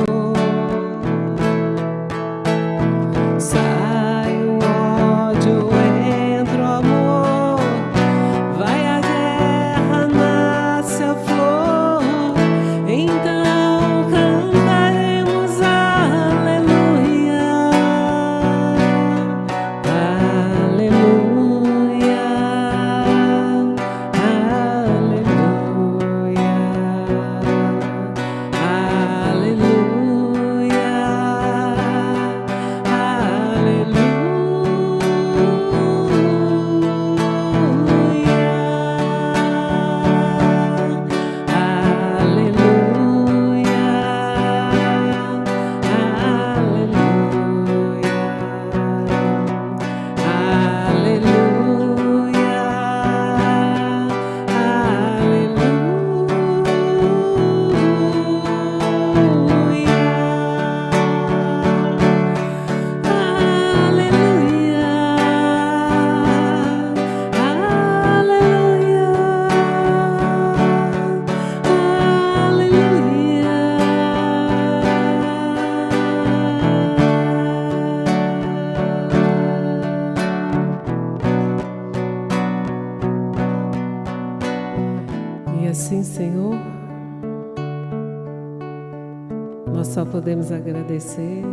podemos agradecer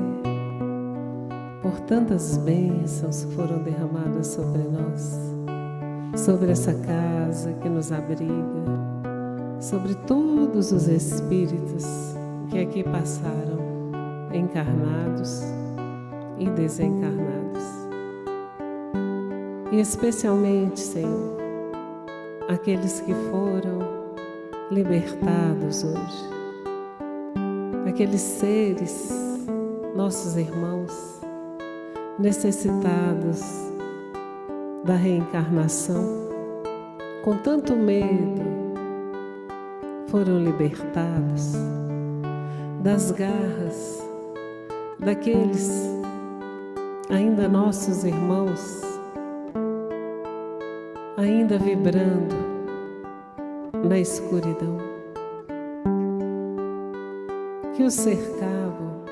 por tantas bênçãos que foram derramadas sobre nós, sobre essa casa que nos abriga, sobre todos os espíritos que aqui passaram, encarnados e desencarnados. E especialmente, Senhor, aqueles que foram libertados hoje, aqueles seres, nossos irmãos, necessitados da reencarnação, com tanto medo, foram libertados das garras daqueles ainda nossos irmãos, ainda vibrando na escuridão, que os cercavam,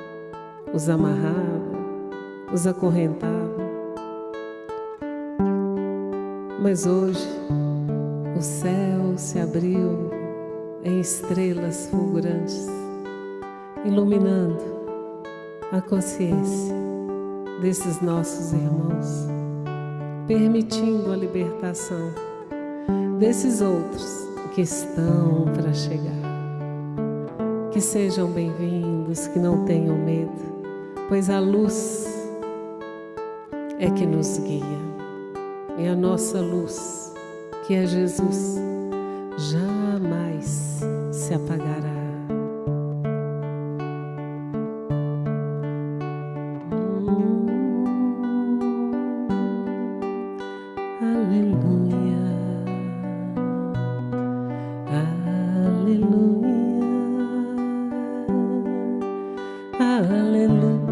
os amarravam, os acorrentavam. Mas hoje o céu se abriu em estrelas fulgurantes, iluminando a consciência desses nossos irmãos, permitindo a libertação desses outros que estão para chegar. Que sejam bem-vindos, que não tenham medo, pois a luz é que nos guia. E a nossa luz, que é Jesus, jamais se apagará. Aleluia, aleluia, aleluia.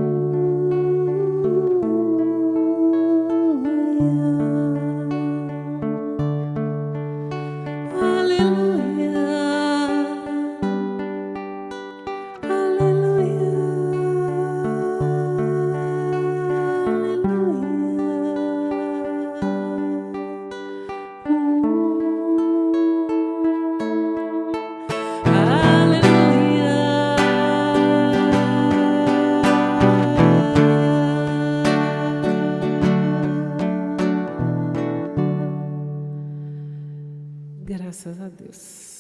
Graças a Deus.